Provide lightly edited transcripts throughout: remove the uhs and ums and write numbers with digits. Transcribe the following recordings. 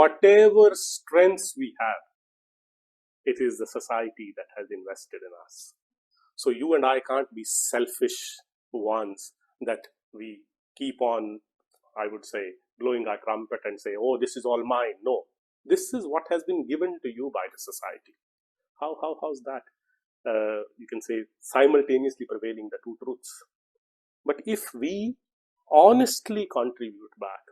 whatever strengths we have, it is the society that has invested in us. So you and I can't be selfish ones that we keep on, I would say, blowing our trumpet and say, oh, this is all mine. No, this is what has been given to you by the society. How's that? You can say simultaneously prevailing the two truths. But if we honestly contribute back,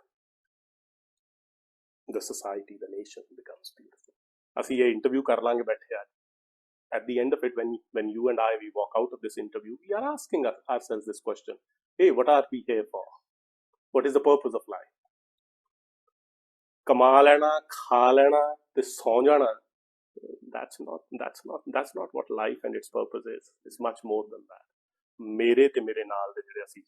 the society, the nation becomes beautiful. ਅਸੀਂ ਇਹ interview ਕਰ ਲਾਂਗੇ ਬੈਠੇ ਅੱਜ. At the end of it, when you and I, we walk out of this interview, we are asking ourselves this question. Hey, what are we here for? What is the purpose of life? ਕਮਾ ਲੈਣਾ, ਖਾ ਲੈਣਾ ਤੇ ਸੌਂ ਜਾਣਾ. That's not what life and its purpose is. It's much more than that. ਮੇਰੇ ਤੇ ਮੇਰੇ ਨਾਲ ਦੇ ਜਿਹੜੇ ਅਸੀਂ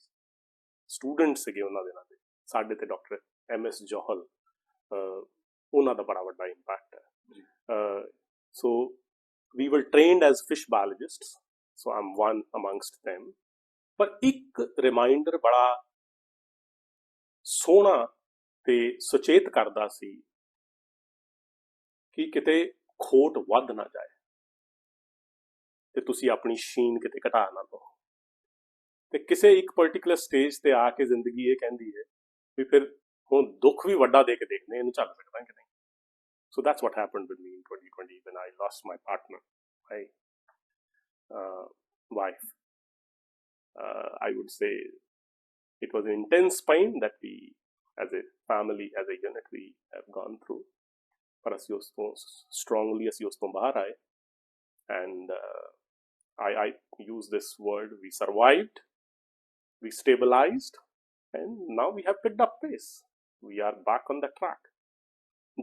ਸਟੂਡੈਂਟ ਸੀਗੇ ਉਹਨਾਂ ਦੇ ਨਾਲ ਦੇ ਸਾਡੇ ਤੇ ਡਾਕਟਰ MS ਜੋਹਲ ਉਹਨਾਂ ਦਾ ਬੜਾ ਵੱਡਾ ਇੰਪੈਕਟ ਹੈ. So we were trained as fish biologists, so I'm one amongst them. ਪਰ ਇੱਕ ਰਿਮਾਈਂਡਰ ਬੜਾ ਸੋਹਣਾ ਤੇ ਸੁਚੇਤ ਕਰਦਾ ਸੀ ਕਿ ਕਿਤੇ ਖੋਟ ਵੱਧ ਨਾ ਜਾਏ ਤੇ ਤੁਸੀਂ ਆਪਣੀ ਸ਼ੀਨ ਕਿਤੇ ਘਟਾ ਨਾ ਦਿਓ. ਤੇ ਕਿਸੇ ਇੱਕ ਪਰਟੀਕੂਲਰ ਸਟੇਜ ਤੇ ਆ ਕੇ ਜ਼ਿੰਦਗੀ ਇਹ ਕਹਿੰਦੀ ਹੈ ਵੀ ਫਿਰ ਹੁਣ ਦੁੱਖ ਵੀ ਵੱਡਾ ਦੇ ਕੇ ਦੇਖਦੇ ਇਹਨੂੰ ਚੱਲ ਸਕਦਾ ਕਿ ਨਹੀਂ. So that's what happened with me in 2020 when I lost my partner, my wife. I would say it was an intense pain that we, as a family, as a unit, we have gone through. But as strongly as you bahar aaye, and I use this word, we survived, we stabilized, and now we have picked up pace. We are back on the track.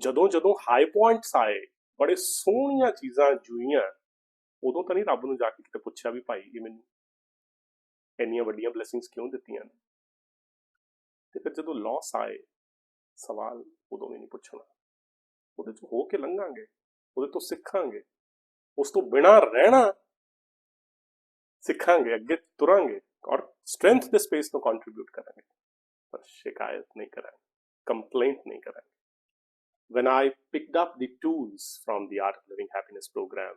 ਜਦੋਂ high points ਆਏ, ਬੜੇ ਸੋਹਣੀਆਂ ਚੀਜ਼ਾਂ ਜੁਈਆਂ, ਉਦੋਂ ਤਾਂ ਨਹੀਂ ਰੱਬ ਨੂੰ ਜਾ ਕੇ ਕਿਤੇ ਪੁੱਛਿਆ ਵੀ ਭਾਈ ਇਹ ਮੈਨੂੰ ਇੰਨੀਆਂ ਵੱਡੀਆਂ ਬਲੈਸਿੰਗਸ ਕਿਉਂ ਦਿੱਤੀਆਂ ਨੇ. ਤੇ ਫਿਰ ਜਦੋਂ ਲਾਸ ਆਏ, ਸਵਾਲ ਉਦੋਂ ਵੀ ਨਹੀਂ ਪੁੱਛਣਾ. ਉਹਦੇ ਚ ਹੋ ਕੇ ਲੰਘਾਂਗੇ, ਉਹਦੇ ਤੋਂ ਸਿੱਖਾਂਗੇ, ਉਸ ਤੋਂ ਬਿਨਾਂ ਰਹਿਣਾ ਸਿੱਖਾਂਗੇ, ਅੱਗੇ ਤੁਰਾਂਗੇ ਔਰ ਸਟਰੈਂਥ ਦੇ ਸਪੇਸ ਨੂੰ ਕੰਟਰੀਬਿਊਟ ਕਰਾਂਗੇ. ਪਰ ਸ਼ਿਕਾਇਤ ਨਹੀਂ ਕਰਾਂਗੇ, ਕੰਪਲੇਂਟ ਨਹੀਂ ਕਰਾਂਗੇ. When I picked up the tools from the Art of Living Happiness program,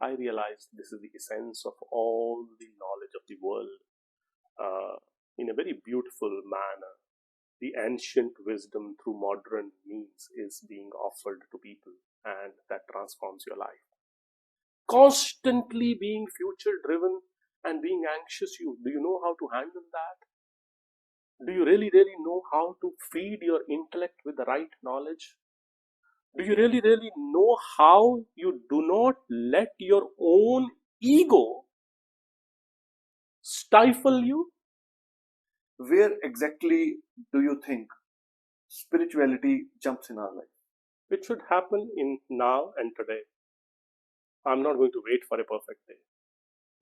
I realized this is the essence of all the knowledge of the world in a very beautiful manner. The ancient wisdom through modern means is being offered to people, and that transforms your life. Constantly being future driven and being anxious, do you know how to handle that? Do you really know how to feed your intellect with the right knowledge? Do you really know how you do not let your own ego stifle you? Where exactly do you think spirituality jumps in our life? It should happen in now and today. I'm not going to wait for a perfect day.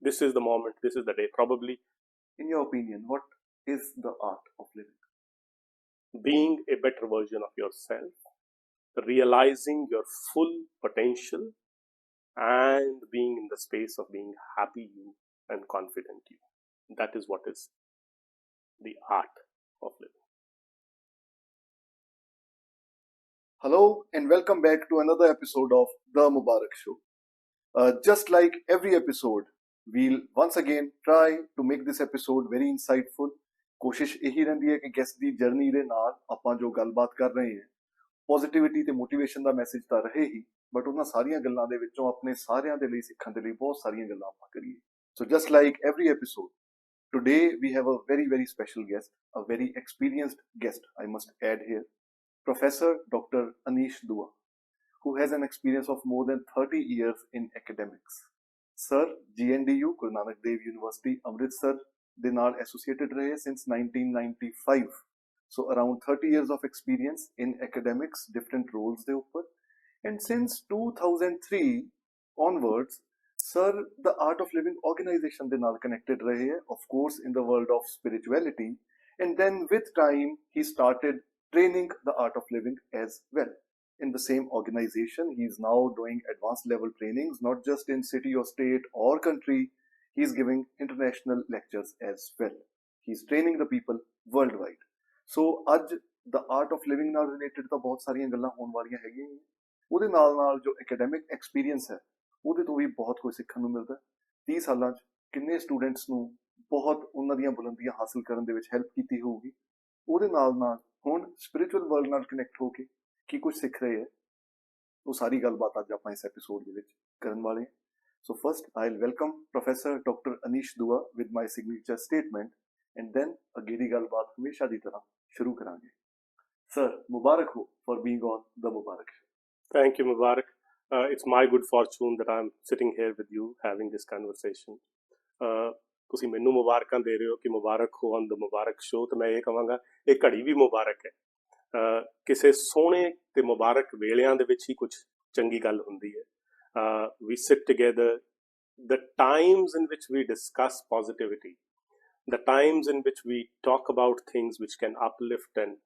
This is the moment, this is the day. Probably, in your opinion, what is the art of living? Being a better version of yourself, realizing your full potential, and being in the space of being happy you and confident you. That is what is the art of living. Hello and welcome back to another episode of the Mubarak Show. Just like every episode, we'll once again try to make this episode very insightful. ਕੋਸ਼ਿਸ਼ ਇਹੀ ਰਹਿੰਦੀ ਹੈ ਕਿ guest ਦੀ journey ਦੇ ਨਾਲ ਆਪਾਂ ਜੋ ਗੱਲਬਾਤ ਕਰ ਰਹੇ ਹਾਂ, ਪੋਜ਼ਿਟਿਵਿਟੀ ਤੇ ਮੋਟੀਵੇਸ਼ਨ ਦਾ ਮੈਸੇਜ ਤਾਂ ਰਹੇ ਹੀ, ਬਟ ਉਹਨਾਂ ਸਾਰੀਆਂ ਗੱਲਾਂ ਦੇ ਵਿੱਚੋਂ ਆਪਣੇ ਸਾਰਿਆਂ ਦੇ ਲਈ ਸਿੱਖਣ ਦੇ ਲਈ ਬਹੁਤ ਸਾਰੀਆਂ ਗੱਲਾਂ ਆਪਾਂ ਕਰੀਏ. ਸੋ just like every episode, today we have a very special guest, a very experienced guest, I must add here, Professor Dr. Anish Dua, who has an experience of more than 30 years in academics. Sir, GNDU, Guru Nanak Dev University, Amritsar, ਦੇ ਨਾਲ associated ਰਹੇ since 1995. So around 30 years of experience in academics, different roles ਦੇ ਉੱਪਰ. And since 2003 onwards, sir, the Art of Living organization ਦੇ ਨਾਲ connected ਰਹੇ ਹੈ, of course in the world of spirituality. And then with time, he started training the Art of Living as well. In the same organization, he is now doing advanced level trainings, not just in city or state or country. He's giving international lectures as well. He's training the people worldwide. So, ਅੱਜ ਦ Art of living ਨਾਲ related ਤਾਂ ਬਹੁਤ ਸਾਰੀਆਂ ਗੱਲਾਂ ਹੋਣ ਵਾਲੀਆਂ ਹੈਗੀਆਂ ਹੀ। ਉਹਦੇ ਨਾਲ ਨਾਲ ਜੋ ਐਕੈਡੈਮਿਕ ਐਕਸਪੀਰੀਅੰਸ ਹੈ ਉਹਦੇ ਤੋਂ ਵੀ ਬਹੁਤ ਕੁਝ ਸਿੱਖਣ ਨੂੰ ਮਿਲਦਾ। 30 ਸਾਲਾਂ 'ਚ ਕਿੰਨੇ ਸਟੂਡੈਂਟਸ ਨੂੰ ਬਹੁਤ ਉਹਨਾਂ ਦੀਆਂ ਬੁਲੰਦੀਆਂ ਹਾਸਲ ਕਰਨ ਦੇ ਵਿੱਚ ਹੈਲਪ ਕੀਤੀ ਹੋਊਗੀ। ਉਹਦੇ ਨਾਲ ਨਾਲ ਹੁਣ ਸਪਿਰਿਚੁਅਲ ਵਰਲਡ ਨਾਲ ਕਨੈਕਟ ਹੋ ਕੇ ਕੀ ਕੁਝ ਸਿੱਖ ਰਹੇ ਹੈ, ਉਹ ਸਾਰੀ ਗੱਲਬਾਤ ਅੱਜ ਆਪਾਂ ਇਸ ਐਪੀਸੋਡ ਦੇ ਵਿੱਚ ਕਰਨ ਵਾਲੇ ਹਾਂ। So first, I'll welcome Professor Dr. Anish Dua with my signature statement, and then Ageri गलबात हमेशा दी तरह शुरू करांगे। Sir, मुबारक हो for being on the Mubarak Show. Thank you, Mubarak. It's my good fortune that I'm sitting here with you having this conversation. ਤੁਸੀਂ ਮੈਨੂੰ ਮੁਬਾਰਕਾਂ ਦੇ ਰਹੇ ਹੋ ਕਿ ਮੁਬਾਰਕ ਹੋ ਔਨ ਦ ਮੁਬਾਰਕ ਸ਼ੋ, ਤੇ ਮੈਂ ਇਹ ਕਹਾਂਗਾ ਇਹ ਘੜੀ ਵੀ ਮੁਬਾਰਕ ਹੈ। ਕਿਸੇ ਸੋਹਣੇ ਤੇ ਮੁਬਾਰਕ ਵੇਲਿਆਂ ਦੇ ਵਿੱਚ ਹੀ ਕੁਝ ਚੰਗੀ ਗੱਲ ਹੁੰਦੀ ਹੈ। We sit together, the times in which we discuss positivity, the times in which we talk about things which can uplift and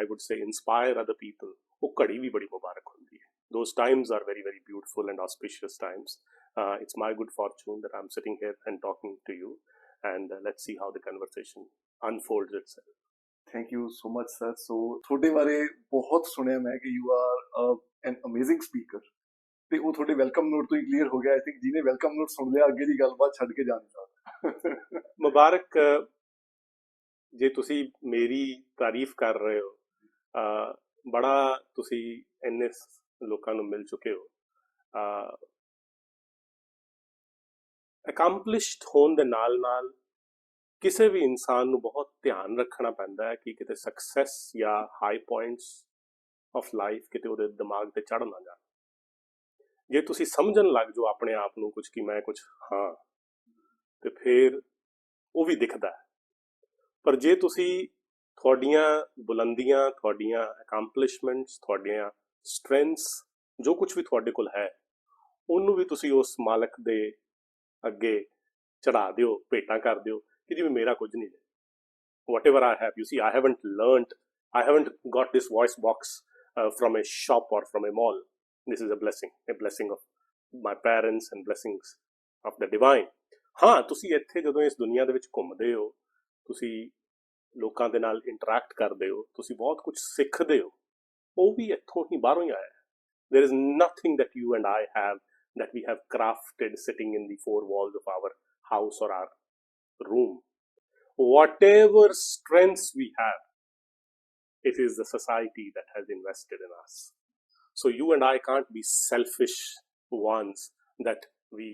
I would say inspire other people, वो घड़ी भी बड़ी मुबारक होती है। Those times are very, very beautiful and auspicious times. It's my good fortune that I'm sitting here and talking to you, and let's see how the conversation unfolds itself. Thank you so much, sir. So ਤੁਹਾਡੇ ਬਾਰੇ ਬਹੁਤ ਸੁਣਿਆ ਮੈਂ ਕਿ you are an amazing speaker, ਤੇ ਉਹ ਤੁਹਾਡੇ welcome note ਤੋਂ ਹੀ ਕਲੀਅਰ ਹੋ ਗਿਆ। ਆਈ ਥਿੰਕ ਜਿਹਨੇ ਵੈਲਕਮ ਨੋਟ ਸੁਣ ਲਿਆ ਅੱਗੇ ਦੀ ਗੱਲਬਾਤ ਛੱਡ ਕੇ ਜਾ ਨਹੀਂ ਸਕਦਾ। ਮੁਬਾਰਕ, ਜੇ ਤੁਸੀਂ ਮੇਰੀ ਤਾਰੀਫ ਕਰ ਰਹੇ ਹੋ, ਬੜਾ ਤੁਸੀਂ ਇੰਨੇ ਲੋਕਾਂ ਨੂੰ ਮਿਲ ਚੁੱਕੇ ਹੋ। ਅਕੰਪਲਿਸ਼ਡ ਹੋਣ ਦੇ ਨਾਲ ਨਾਲ ਕਿਸੇ ਵੀ ਇਨਸਾਨ ਨੂੰ ਬਹੁਤ ਧਿਆਨ ਰੱਖਣਾ ਪੈਂਦਾ ਹੈ ਕਿ ਕਿਤੇ ਸਕਸੈਸ ਜਾਂ ਹਾਈ ਪੁਆਇੰਟਸ ਆਫ ਲਾਈਫ ਕਿਤੇ ਉਹਦੇ ਦਿਮਾਗ ਤੇ ਚੜ੍ਹ ਨਾ ਜਾਣ। ਜੇ ਤੁਸੀਂ ਸਮਝਣ ਲੱਗ ਜਾਓ ਆਪਣੇ ਆਪ ਨੂੰ ਕੁਝ ਕਿ ਮੈਂ ਕੁਝ ਹਾਂ, ਤੇ ਫਿਰ ਉਹ ਵੀ ਦਿਖਦਾ ਹੈ। ਪਰ ਜੇ ਤੁਸੀਂ ਤੁਹਾਡੀਆਂ ਬੁਲੰਦੀਆਂ, ਤੁਹਾਡੀਆਂ ਅਕੰਪਲਿਸ਼ਮੈਂਟਸ, ਤੁਹਾਡੀਆਂ ਸਟਰੈਂਥਸ, ਜੋ ਕੁਝ ਵੀ ਤੁਹਾਡੇ ਕੋਲ ਹੈ, ਉਹਨੂੰ ਵੀ ਤੁਸੀਂ ਉਸ ਮਾਲਕ ਦੇ ਅੱਗੇ ਚੜਾ ਦਿਓ, ਭੇਟਾਂ ਕਰ ਦਿਓ ਕਿ ਜਿਵੇਂ ਮੇਰਾ ਕੁਝ ਨਹੀਂ ਹੈ। Whatever I have, you see, I haven't got this voice box from a shop or from a mall. This is a blessing of my parents and blessings of the divine. ਹਾਂ, ਤੁਸੀਂ ਇੱਥੇ ਜਦੋਂ ਇਸ ਦੁਨੀਆ ਦੇ ਵਿੱਚ ਘੁੰਮਦੇ ਹੋ, ਤੁਸੀਂ ਲੋਕਾਂ ਦੇ ਨਾਲ ਇੰਟਰੈਕਟ ਕਰਦੇ ਹੋ, ਤੁਸੀਂ ਬਹੁਤ ਕੁਝ ਸਿੱਖਦੇ ਹੋ, ਉਹ ਵੀ ਇੱਥੋਂ ਹੀ ਬਾਹਰੋਂ ਹੀ ਆਇਆ। There is nothing that you and I have that we have crafted sitting in the four walls of our house or our room. Whatever strengths we have, it is the society that has invested in us. So you and I can't be selfish ones that we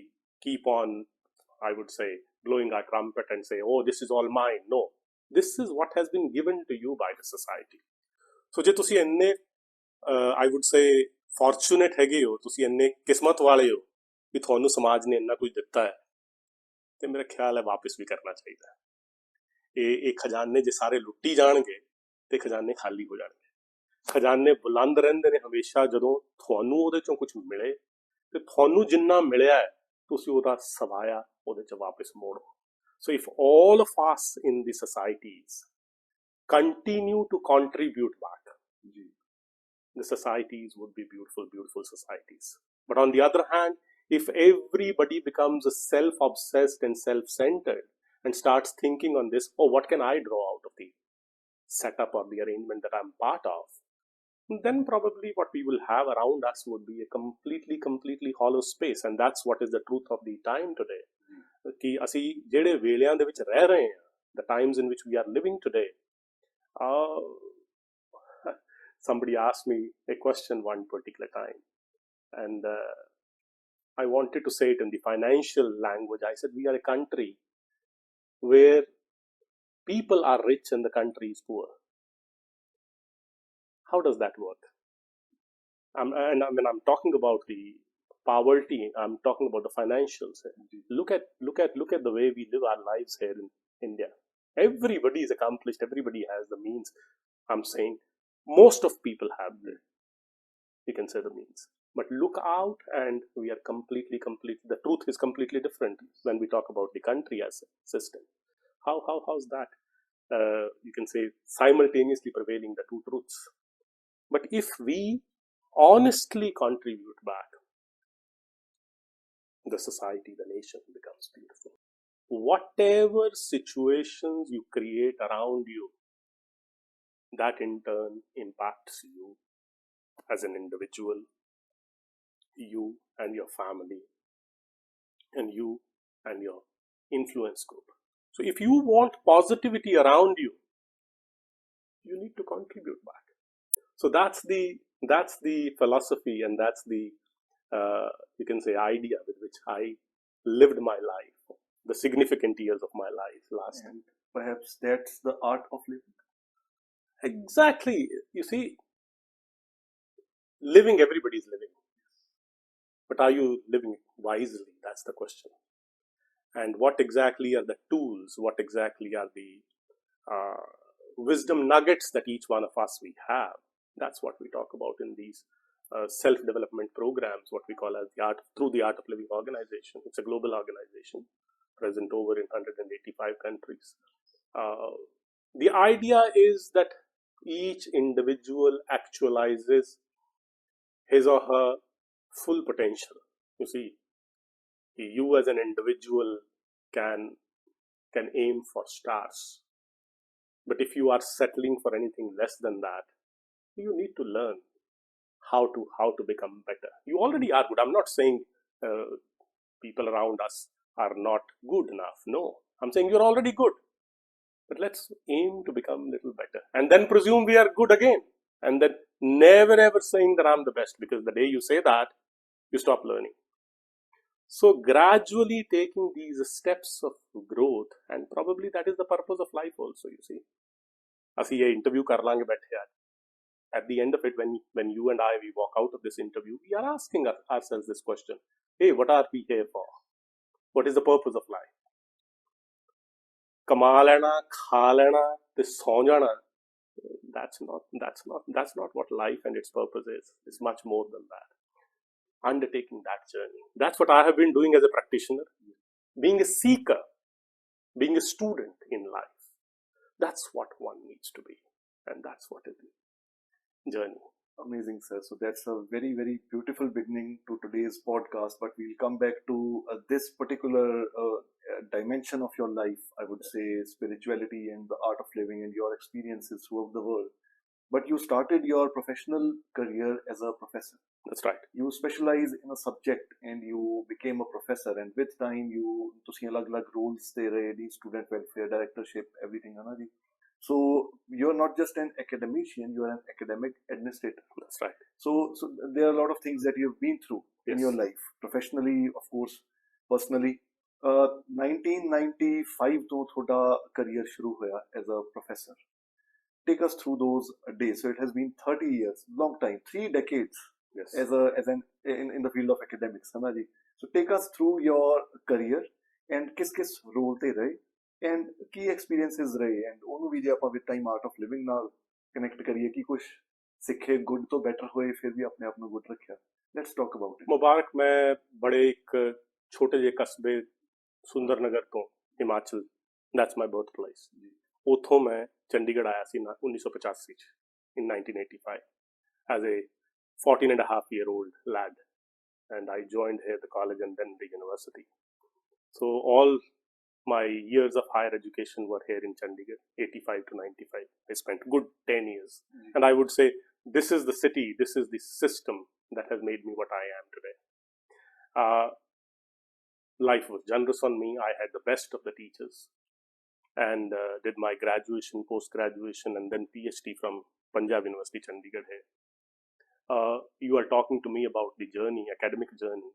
keep on, I would say, blowing our trumpet and say, oh, this is all mine. No, this is what has been given to you by the society. So ਜੇ ਤੁਸੀਂ ਇੰਨੇ I would say fortunate ਹੈਗੇ ਹੋ, ਤੁਸੀਂ ਇੰਨੇ ਕਿਸਮਤ ਵਾਲੇ ਹੋ ਕਿ ਤੁਹਾਨੂੰ ਸਮਾਜ ਨੇ ਇੰਨਾ ਕੁਝ ਦਿੱਤਾ ਹੈ, ਤੇ ਮੇਰਾ ਖਿਆਲ ਹੈ ਵਾਪਿਸ ਵੀ ਕਰਨਾ ਚਾਹੀਦਾ ਹੈ। ਇਹ ਖਜ਼ਾਨੇ ਜੇ ਸਾਰੇ ਲੁੱਟੀ ਜਾਣਗੇ ਤੇ ਖਜ਼ਾਨੇ ਖਾਲੀ ਹੋ ਜਾਣਗੇ। ਖਜ਼ਾਨੇ ਬੁਲੰਦ ਰਹਿੰਦੇ ਨੇ ਹਮੇਸ਼ਾ ਜਦੋਂ ਤੁਹਾਨੂੰ ਉਹਦੇ ਚੋਂ ਕੁਝ ਮਿਲੇ, ਤੇ ਤੁਹਾਨੂੰ ਜਿੰਨਾ ਮਿਲਿਆ ਹੈ ਤੁਸੀਂ ਉਹਦਾ ਸਵਾਇਆ ਉਹਦੇ ਚ ਵਾਪਿਸ ਮੋੜੋ। ਸੋ if all of us in the societies continue to contribute back, the societies would be beautiful, beautiful societies. But on the other hand, if everybody becomes self-obsessed and self-centered and starts thinking on this, oh, what can I draw out of the setup or the arrangement that I'm part of, then probably what we will have around us would be a completely hollow space. And that's what is the truth of the time today. ਕਿ ਅਸੀਂ ਜਿਹੜੇ ਵੇਲਿਆਂ ਦੇ ਵਿੱਚ ਰਹਿ ਰਹੇ ਹਾਂ, the times in which we are living today, somebody asked me a question one particular time, and I wanted to say it in the financial language. I said, we are a country where people are rich and the country is poor. How does that work? And I mean, I'm talking about the poverty. I'm talking about the financials. Look at the way we live our lives here in India. Everybody is accomplished. Everybody has the means. I'm saying most of people have you can say the means. But look out, and we are completely. The truth is completely different when we talk about the country as a system. How's that? You can say simultaneously prevailing the two truths. But if we honestly contribute back, the society, the nation becomes beautiful. Whatever situations you create around you, that in turn impacts you as an individual, you and your family, and you and your influence group. So if you want positivity around you, you need to contribute back. So that's the philosophy, and that's the you can say idea with which I lived my life, the significant years of my life last. And perhaps that's the art of living. Exactly. You see, living, everybody's living. But are you living wisely? That's the question. And what exactly are the tools? What exactly are the wisdom nuggets that each one of us we have? That's what we talk about in these self-development programs, what we call as through the Art of Living organization. It's a global organization present over in 185 countries. The idea is that each individual actualizes his or her full potential. You see, you as an individual can aim for stars, but if you are settling for anything less than that, you need to learn how to become better. You already are good. I'm not saying people around us are not good enough. No, I'm saying you're already good, but let's aim to become a little better, and then presume we are good again, and then never ever saying that I'm the best, because the day you say that, you stop learning. So gradually taking these steps of growth, and probably that is the purpose of life also, you see. ਅਸੀਂ ਇਹ interview ਕਰ ਲਾਂਗੇ ਬੈਠੇ ਅੱਜ. At the end of it, when you and I, we walk out of this interview, we are asking ourselves this question: hey, what are we here for? What is the purpose of life? ਕਮਾ ਲੈਣਾ, ਖਾ ਲੈਣਾ ਤੇ ਸੌਂ ਜਾਣਾ. That's not what life and its purpose is. It's much more than that. Undertaking that journey. That's what I have been doing as a practitioner. Being a seeker, being a student in life. That's what one needs to be. And that's what is the journey. Amazing, sir. So that's a very, very beautiful beginning to today's podcast. But we'll come back to this particular dimension of your life, I would say spirituality and the art of living and your experiences throughout the world. But you started your professional career as a professor. That's right. You specialize in a subject and you became a professor. And with time, ਤੁਸੀਂ ਅਲੱਗ-ਅਲੱਗ roles ਤੇ ਰਹੇ, the student welfare, directorship, everything, है ना जी? So you're not just an academician, you're an academic administrator. That's right. So there are a lot of things that you've been through in your life, professionally, of course, personally. 1995 ਤੋਂ ਤੁਹਾਡਾ career ਸ਼ੁਰੂ ਹੋਇਆ as a professor. Take us through those days. So it has been 30 years, long time, 3 decades. Yes. In the field of academics, है ना जी? So take us through your career and किस role ਤੇ ਰਹੇ and Ki experiences ਰਹੇ, and ਉਹਨੂੰ ਵੀ ਜੇ ਆਪਾਂ with time art of living ਨਾਲ connect ਕਰੀਏ ਕਿ ਕੁਝ ਸਿੱਖੇ, good ਤੋਂ better ਹੋਏ, ਫਿਰ ਵੀ ਆਪਣੇ ਆਪ ਨੂੰ good ਰੱਖਿਆ. Let's talk about it. ਮੁਬਾਰਕ, ਮੈਂ ਬੜੇ ਇੱਕ ਛੋਟੇ ਜਿਹੇ ਕਸਬੇ ਸੁੰਦਰਨਗਰ ਤੋਂ, ਹਿਮਾਚਲ, that's my birthplace. ਉੱਥੋਂ ਮੈਂ ਚੰਡੀਗੜ੍ਹ ਆਇਆ ਸੀ 1985 ਚ, in 1985, as a 14.5-year-old lad, and I joined here the college and then the university. So all my years of higher education were here in Chandigarh, 85 to 95. I spent good 10 years. And I would say this is the city, this is the system that has made me what I am today. Life was generous on me. I had the best of the teachers, and did my graduation, post-graduation, and then PhD from Panjab University Chandigarh here. You are talking to me about the journey, academic journey.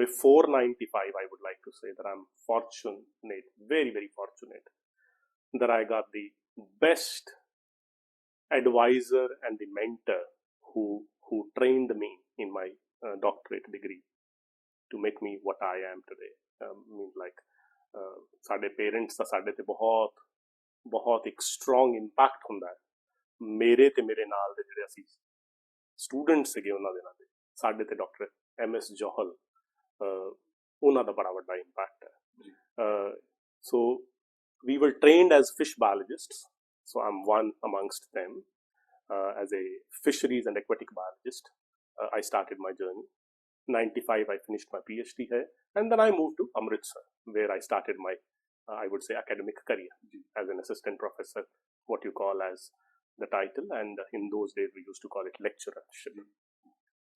Before 95, I would like to say that I'm fortunate, very, very fortunate, that I got the best advisor and the mentor who trained me in my doctorate degree to make me what I am today. ਸਾਡੇ parents ਦਾ ਸਾਡੇ ਤੇ ਬਹੁਤ ਇੱਕ strong impact ਹੁੰਦਾ ਹੈ। ਮੇਰੇ ਤੇ ਮੇਰੇ ਨਾਲ ਦੇ ਜਿਹੜੇ ਅਸੀਂ ਸਟੂਡੈਂਟ ਸੀਗੇ, ਉਹਨਾਂ ਦੇ ਨਾਲ ਦੇ ਸਾਡੇ ਤੇ ਡਾਕਟਰ MS ਜੋਹਲ, ਉਹਨਾਂ ਦਾ ਬੜਾ ਵੱਡਾ ਇੰਪੈਕਟ ਹੈ। So we were trained as fish biologists, so I'm one amongst them. As a fisheries and aquatic biologist, I started my journey. 95 I finished my PhD here, and then I moved to Amritsar, where I started my I would say academic career as an assistant professor, what you call as the title, and in those days we used to call it lecturership.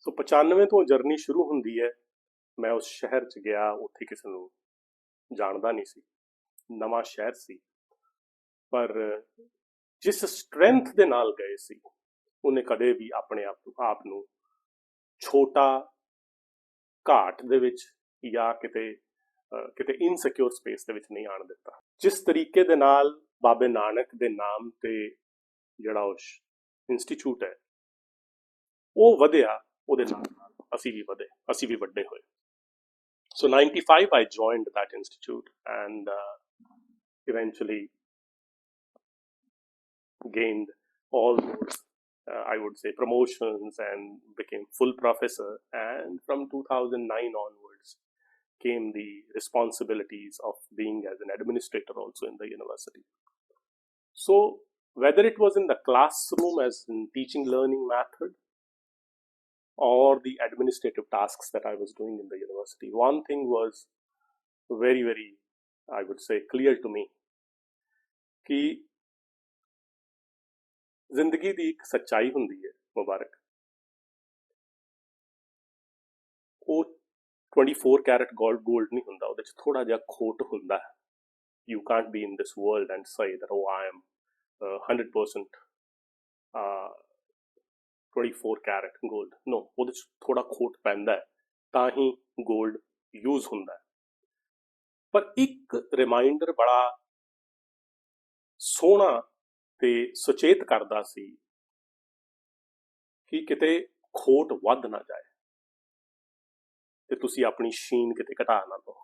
So 95 ਤੋਂ journey ਸ਼ੁਰੂ ਹੁੰਦੀ ਹੈ। ਮੈਂ ਉਸ ਸ਼ਹਿਰ 'ਚ ਗਿਆ, ਉੱਥੇ ਕਿਸੇ ਨੂੰ ਜਾਣਦਾ ਨਹੀਂ ਸੀ, ਨਵਾਂ ਸ਼ਹਿਰ ਸੀ, ਪਰ ਜਿਸ ਸਟਰੈਂਥ ਦੇ ਨਾਲ ਗਏ ਸੀ ਉਹਨੇ ਕਦੇ ਵੀ ਆਪਣੇ ਆਪ ਨੂੰ ਛੋਟਾ, ਘਾਟ ਦੇ ਵਿੱਚ ਜਾਂ ਕਿਤੇ ਇਨਸਿਕਿਉਰ ਸਪੇਸ ਦੇ ਵਿੱਚ ਨਹੀਂ ਆਣ ਦਿੱਤਾ। ਜਿਸ ਤਰੀਕੇ ਦੇ ਨਾਲ ਬਾਬੇ ਨਾਨਕ ਦੇ ਨਾਮ ਤੇ ਜਿਹੜਾ ਉਹ ਇੰਸਟੀਚਿਊਟ ਹੈ ਉਹ ਵਧਿਆ, ਉਹਦੇ ਨਾਲ ਅਸੀਂ ਵੀ ਵਧੇ, ਅਸੀਂ ਵੀ ਵੱਡੇ ਹੋਏ। So 95 I joined that institute and eventually gained all those I would say promotions and became full professor, and from 2009 onwards came the responsibilities of being as an administrator also in the university. So whether it was in the classroom as in teaching learning method or the administrative tasks that I was doing in the university, one thing was very, very, I would say, clear to me कि जिंदगी ਦੀ ਇੱਕ ਸੱਚਾਈ ਹੁੰਦੀ ਹੈ ਮੁਬਾਰਕ, ਉਹ 24 carat gold ਨਹੀਂ ਹੁੰਦਾ, ਉਹਦੇ 'ਚ ਥੋੜਾ ਜਿਹਾ ਖੋਟ ਹੁੰਦਾ ਹੈ। You can't be in this world and say that, oh, I am 100% 24 carat gold. No, ਉਹਦੇ 'ਚ ਥੋੜਾ ਖੋਟ ਪੈਂਦਾ ਹੈ ਤਾਂ ਹੀ ਗੋਲਡ ਯੂਜ਼ ਹੁੰਦਾ ਹੈ। ਪਰ ਇੱਕ ਰਿਮਾਈਂਡਰ ਬੜਾ ਸੋਹਣਾ ਤੇ ਸੁਚੇਤ ਕਰਦਾ ਸੀ ਕਿ ਕਿਤੇ ਖੋਟ ਵੱਧ ਨਾ ਜਾਏ ਤੇ ਤੁਸੀਂ ਆਪਣੀ ਸ਼ੀਨ ਕਿਤੇ ਘਟਾ ਨਾ ਦਿਓ।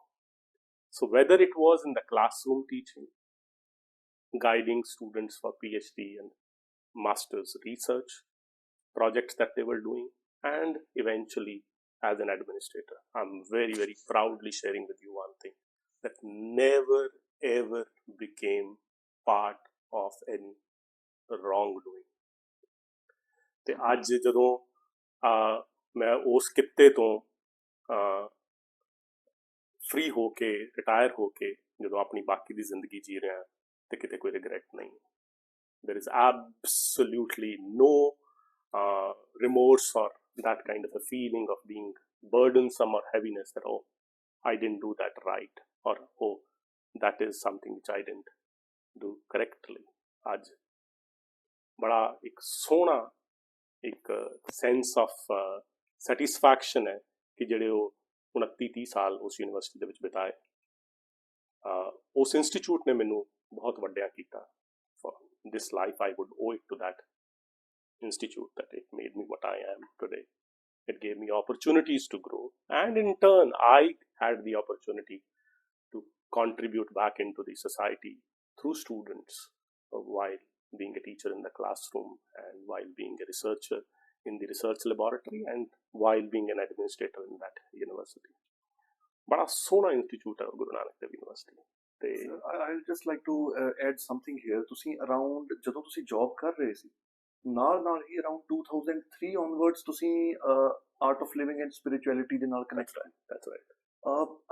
So whether it was in the classroom teaching, guiding students for PhD and master's research projects that they were doing, and eventually as an administrator, I'm very, very proudly sharing with you one thing that never ever became part of any wrongdoing. ਤੇ ਅੱਜ ਜਦੋਂ ਮੈਂ ਉਸ ਕਿੱਤੇ ਤੋਂ free ਹੋ ਕੇ, retire ਹੋ ਕੇ ਜਦੋਂ ਆਪਣੀ ਬਾਕੀ ਦੀ ਜ਼ਿੰਦਗੀ ਜੀ ਰਿਹਾ ਤੇ ਕਿਤੇ ਕੋਈ ਰਿਗਰੈਟ ਨਹੀਂ। there is absolutely no remorse or that kind of a feeling of being burdensome or heaviness that, oh, I didn't do that right, or oh, that is something which I didn't do correctly. ਅੱਜ ਬੜਾ ਇੱਕ ਸੋਹਣਾ ਇੱਕ sense of satisfaction ਹੈ ਕਿ ਜਿਹੜੇ ਉਹ 29-30 ਸਾਲ ਉਸ ਯੂਨੀਵਰਸਿਟੀ ਦੇ ਵਿੱਚ ਬਿਤਾਏ। ਉਸ ਇੰਸਟੀਚਿਊਟ ਨੇ ਮੈਨੂੰ ਬਹੁਤ ਵੱਡਿਆ ਕੀਤਾ। For this life I would owe it to that institute, that it made me what I am today. It gave me opportunities to grow, and in turn I had the opportunity to contribute back into the society through students, while being a teacher in the classroom, and while being a researcher in the research laboratory, and while being an administrator in that university. बड़ा सोहना institute है Guru Nanak Dev university. I'd just like to add something here. ਤੁਸੀਂ around ਜਦੋਂ ਤੁਸੀਂ job ਕਰ ਰਹੇ ਸੀ, ਨਾਲ ਹੀ ਅਰਾਊਂਡ 2003 onwards ਤੁਸੀਂ art of living and spirituality ਦੇ ਨਾਲ ਕਨੈਕਟ ਹੈ। That's right.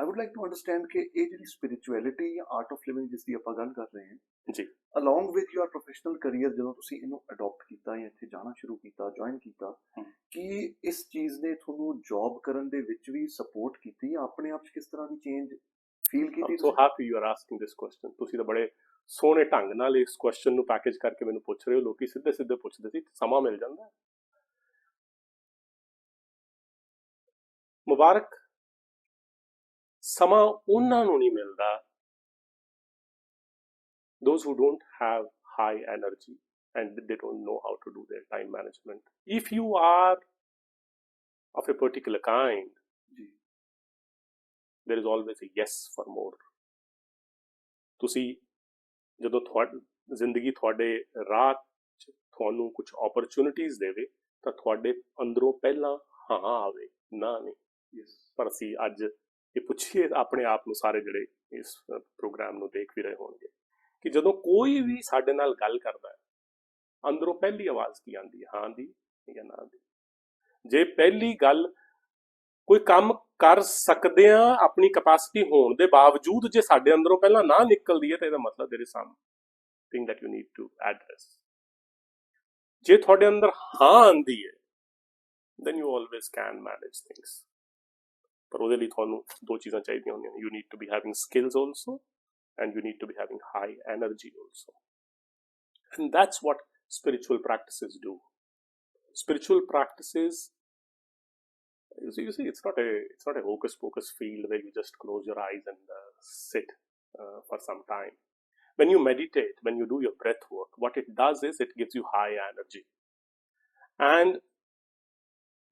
I would like to understand ਕਿ ਇਹ ਜਿਹੜੀ ਸਪਿਰਿਚੁਅਲਿਟੀ ਜਾਂ ਆਰਟ ਆਫ ਲਿਵਿੰਗ ਜਿਸ ਦੀ ਆਪਾਂ ਗੱਲ ਕਰ ਰਹੇ ਹਾਂ ਜੀ, along with your professional career, ਜਦੋਂ ਤੁਸੀਂ ਇਹਨੂੰ ਅਡਾਪਟ ਕੀਤਾ ਜਾਂ ਇੱਥੇ ਜਾਣਾ ਸ਼ੁਰੂ ਕੀਤਾ, ਜੁਆਇਨ ਕੀਤਾ, ਕਿ ਇਸ ਚੀਜ਼ ਨੇ ਤੁਹਾਨੂੰ ਜੌਬ ਕਰਨ ਦੇ ਵਿੱਚ ਵੀ ਸਪੋਰਟ ਕੀਤੀ, ਆਪਣੇ ਆਪ 'ਚ ਕਿਸ ਤਰ੍ਹਾਂ ਦੀ ਚੇਂਜ ਫੀਲ ਕੀਤੀ? I'm so happy you are asking this question. ਤੁਸੀਂ ਤਾਂ ਬੜੇ ਸੋਹਣੇ ਢੰਗ ਨਾਲ ਇਸ ਕੁਐਸਚਨ ਨੂੰ ਪੈਕੇਜ ਕਰਕੇ ਮੈਨੂੰ ਪੁੱਛ ਰਹੇ ਹੋ। ਲੋਕੀ ਸਿੱਧੇ ਪੁੱਛਦੇ ਸੀ, ਸਮਾਂ ਮਿਲ ਜਾਂਦਾ ਮੁਬਾਰਕ, ਸਮਾਂ ਉਹਨਾਂ ਨੂੰ ਨਹੀਂ ਮਿਲਦਾ those who don't have high energy and they don't know how to do their time management. If you are of a particular kind, there is always a yes for more. ਤੁਸੀਂ ਜਦੋਂ ਜ਼ਿੰਦਗੀ ਤੁਹਾਡੇ ਰਾਹ 'ਚ ਤੁਹਾਨੂੰ ਕੁਝ ਓਪਰਚੁਨਿਟੀਜ਼ ਦੇਵੇ ਤਾਂ ਤੁਹਾਡੇ ਅੰਦਰੋਂ ਪਹਿਲਾਂ ਹਾਂ ਆਵੇ, ਨਾ ਨਹੀਂ। ਪਰ ਅਸੀਂ ਅੱਜ ਇਹ ਪੁੱਛੀਏ ਆਪਣੇ ਆਪ ਨੂੰ, ਸਾਰੇ ਜਿਹੜੇ ਇਸ ਪ੍ਰੋਗਰਾਮ ਨੂੰ ਦੇਖ ਵੀ ਰਹੇ ਹੋਣਗੇ, ਕਿ ਜਦੋਂ ਕੋਈ ਵੀ ਸਾਡੇ ਨਾਲ ਗੱਲ ਕਰਦਾ ਹੈ ਅੰਦਰੋਂ ਪਹਿਲੀ ਆਵਾਜ਼ ਕੀ ਆਉਂਦੀ ਹੈ? ਹਾਂ ਦੀ ਜਾਂ ਨਾ ਦੀ। ਜੇ ਪਹਿਲੀ ਗੱਲ ਕੋਈ ਕੰਮ ਕਰ ਸਕਦੇ ਆ ਆਪਣੀ ਕੈਪੈਸਿਟੀ ਹੋਣ ਦੇ ਬਾਵਜੂਦ ਜੇ ਸਾਡੇ ਅੰਦਰੋਂ ਪਹਿਲਾਂ ਨਾ ਨਿਕਲਦੀ ਹੈ ਤਾਂ ਇਹਦਾ ਮਤਲਬ there is something that you need to address. ਜੇ ਤੁਹਾਡੇ ਅੰਦਰ ਹਾਂ ਆਂਦੀ ਹੈ then you always can manage things. ਪਰ ਉਹਦੇ ਲਈ ਤੁਹਾਨੂੰ ਦੋ ਚੀਜ਼ਾਂ ਚਾਹੀਦੀਆਂ ਹੁੰਦੀਆਂ you need to be having skills also and you need to be having high energy also. And that's what spiritual practices do. Spiritual practices, you see, it's not a hocus pocus field where you just close your eyes and sit for some time. When you meditate, when you do your breath work, what it does is it gives you high energy. And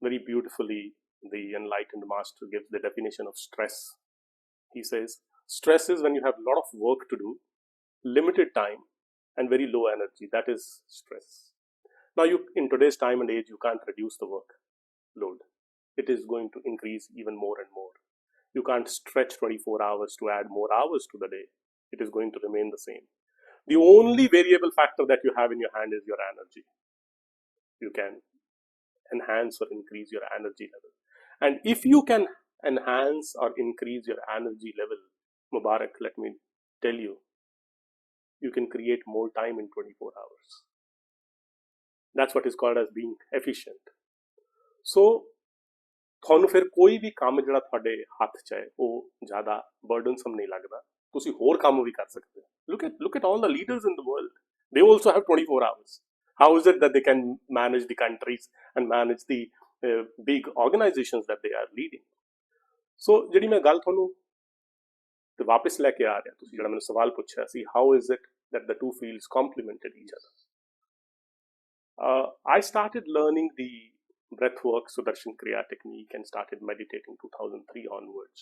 very beautifully, the enlightened master gives the definition of stress. He says, stress is when you have a lot of work to do, limited time, and very low energy. That is stress. Now, in today's time and age, you can't reduce the work load. It is going to increase even more and more. You can't stretch 24 hours to add more hours to the day. It is going to remain the same. The only variable factor that you have in your hand is your energy. You can enhance or increase your energy level. And if you can enhance or increase your energy level, Mubarak, let me tell you, you can create more time in 24 hours. That's what is called as being efficient. So, ਤੁਹਾਨੂੰ ਫਿਰ ਕੋਈ ਵੀ ਕੰਮ ਜਿਹੜਾ ਤੁਹਾਡੇ ਹੱਥ 'ਚ ਹੈ ਉਹ ਜ਼ਿਆਦਾ ਬਰਡਨਸਮ ਨਹੀਂ ਲੱਗਦਾ ਤੁਸੀਂ ਹੋਰ ਕੰਮ ਵੀ ਕਰ ਸਕਦੇ ਹੋ look at all the leaders in the world. They also have 24 hours. How is it that they can manage the countries and manage the big organizations that they are leading? So ਜਿਹੜੀ ਮੈਂ ਗੱਲ ਤੁਹਾਨੂੰ ਤੇ ਵਾਪਸ ਲੈ ਕੇ ਆ ਰਿਹਾ ਤੁਸੀਂ ਜਿਹੜਾ ਮੈਨੂੰ ਸਵਾਲ ਪੁੱਛਿਆ ਸੀ how is it that the two fields complemented each other? I started learning the breathwork Sudarshan Kriya technique and started meditating 2003 onwards.